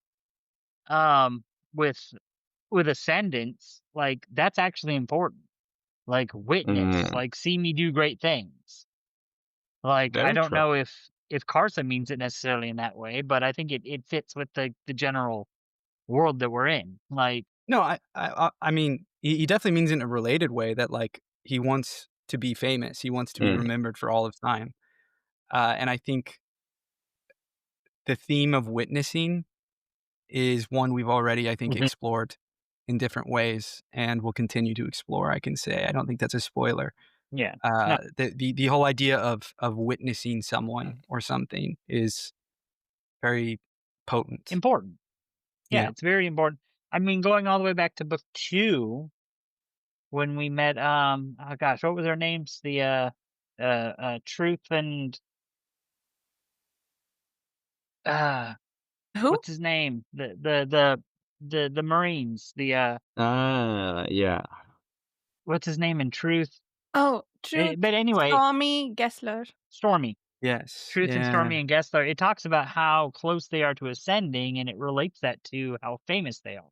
um, with ascendants, like that's actually important. Like witness, Mm, like see me do great things. Like I very don't true. know if Carson means it necessarily in that way, but I think it fits with the general world that we're in. Like No, I mean, he definitely means it in a related way that, like, he wants to be famous, he wants to be Mm, remembered for all of time, and I think the theme of witnessing is one we've already, I think, Mhm. explored in different ways and will continue to explore, I can say. I don't think that's a spoiler. Yeah, no, The whole idea of witnessing someone or something is very potent. important. Yeah, Yeah, it's very important. I mean, going all the way back to book 2 when we met, oh gosh, what was their names? The, Truth and, uh, Who? what's his name? The Marines, yeah. what's his name in Truth? Oh, Truth, But anyway, Stormy, Gessler. Stormy. yes, Truth and yeah, Stormy and Gessler, it talks about how close they are to ascending, and it relates that to how famous they are.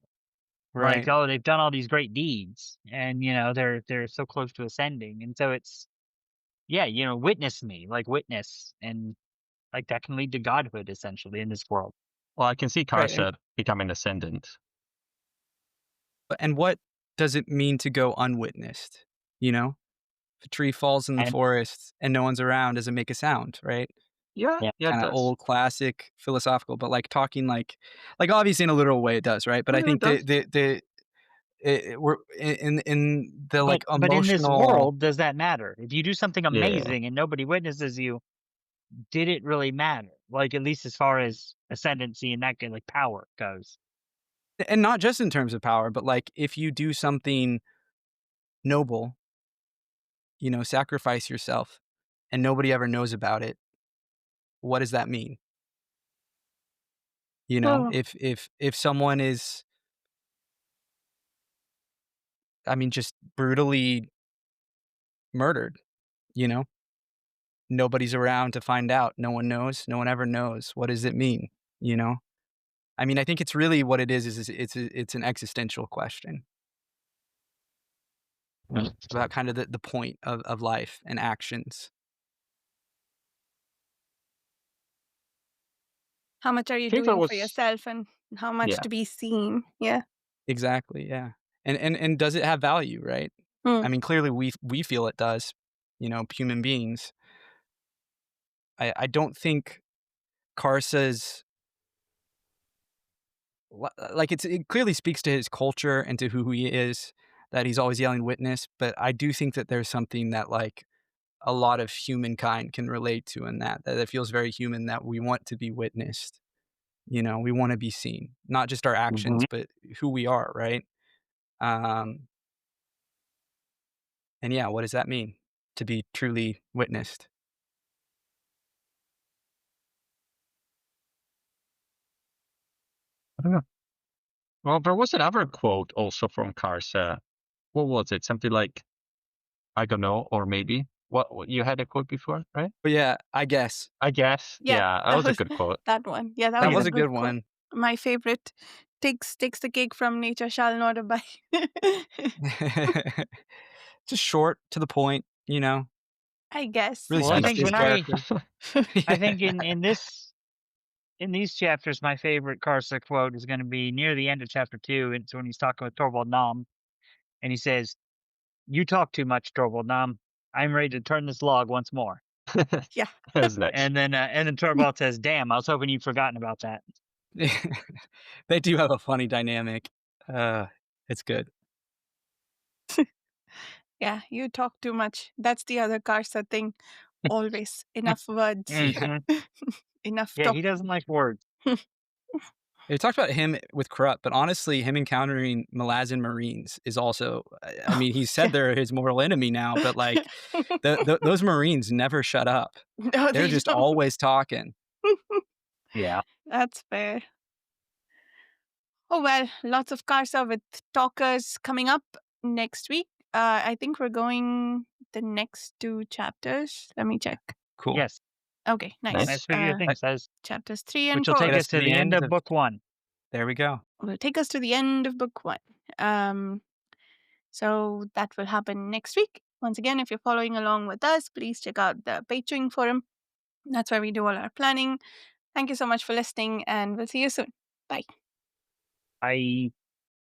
Like, right. oh, they've done all these great deeds, and they're so close to ascending, and so it's yeah, witness me, like witness, and like that can lead to godhood essentially in this world. Well, I can see Right, Karsa becoming ascendant. and what does it mean to go unwitnessed, you know? If a tree falls in the And forest and no one's around, does it make a sound, right? Yeah, yeah, yeah, it Kinda does. old classic philosophical, but, like, talking like, obviously in a literal way it does, right? But I Yeah, it think does. we're in the, like, but in this emotional. world, does that matter? If you do something Yeah. amazing and nobody witnesses you, did it really matter? Like at least as far as ascendancy and that like power goes. And not just in terms of power, but, like, if you do something noble, sacrifice yourself, and nobody ever knows about it, what does that mean? Oh, If someone is, I mean, just brutally murdered, you know? Nobody's around to find out, no one knows, no one ever knows, what does it mean, you know? I mean, I think it's really what it is it's an existential question Mm. about kind of the point of life and actions. how much are you Shiva doing for was yourself and how much yeah. to be seen? Yeah. Exactly, yeah. And does it have value, right? Hmm. I mean, clearly we feel it does, human beings. I don't think Karsa's like, it clearly speaks to his culture and to who he is that he's always yelling witness, but I do think that there's something that, like, a lot of humankind can relate to in that it feels very human that we want to be witnessed, we wanna be seen, not just our actions, Mhm. but who we are, right? Um, and yeah, what does that mean to be truly witnessed? I don't know. Well, there was another quote also from Karsa. What was it? Something like I don't know, or maybe. What you had a quote before, right? But yeah, I guess. I guess. Yeah, Yeah, that that was a was good quote. that one. Yeah, that That was Yeah. a was a good good quote. one. My favorite. Takes the cake from nature shall not abide. Just short, to the point, I guess. really Well, I End speaks of to think his when discussion. I character. I Yeah. think in these chapters, my favorite Karsa quote is going to be near the end of chapter 2. It's when he's talking with Torvald Nam, and he says, "You talk too much, Torvald Nam. I'm ready to turn this log once more." That Yeah. was nice. And then Torvald says, "Damn, I was hoping you'd forgotten about that." They do have a funny dynamic. Uh, it's good. Yeah, you talk too much. That's the other Karsa thing. Always enough words. Yeah. Hmm. Enough Yeah, talk. he doesn't like words. They talked about him with Krupp, but honestly, him encountering Malazan Marines is also. I mean, he said Yeah. they're his mortal enemy now, but like those Marines never shut up. No, They're they just don't. always talking. Yeah. That's fair. Oh, well, lots of Karsa with talkers coming up next week. I think we're going the next 2 chapters. Let me check. Cool. Yes. Okay, nice. Nice figure things. Says Chapters 3 and which will 4 take Get us us to to the the end end of of- book 1. There we go. will take us to the end of book 1. So that will happen next week. Once again, if you're following along with us, please check out the Patreon forum. That's where we do all our planning. Thank you so much for listening, and we'll see you soon. Bye. I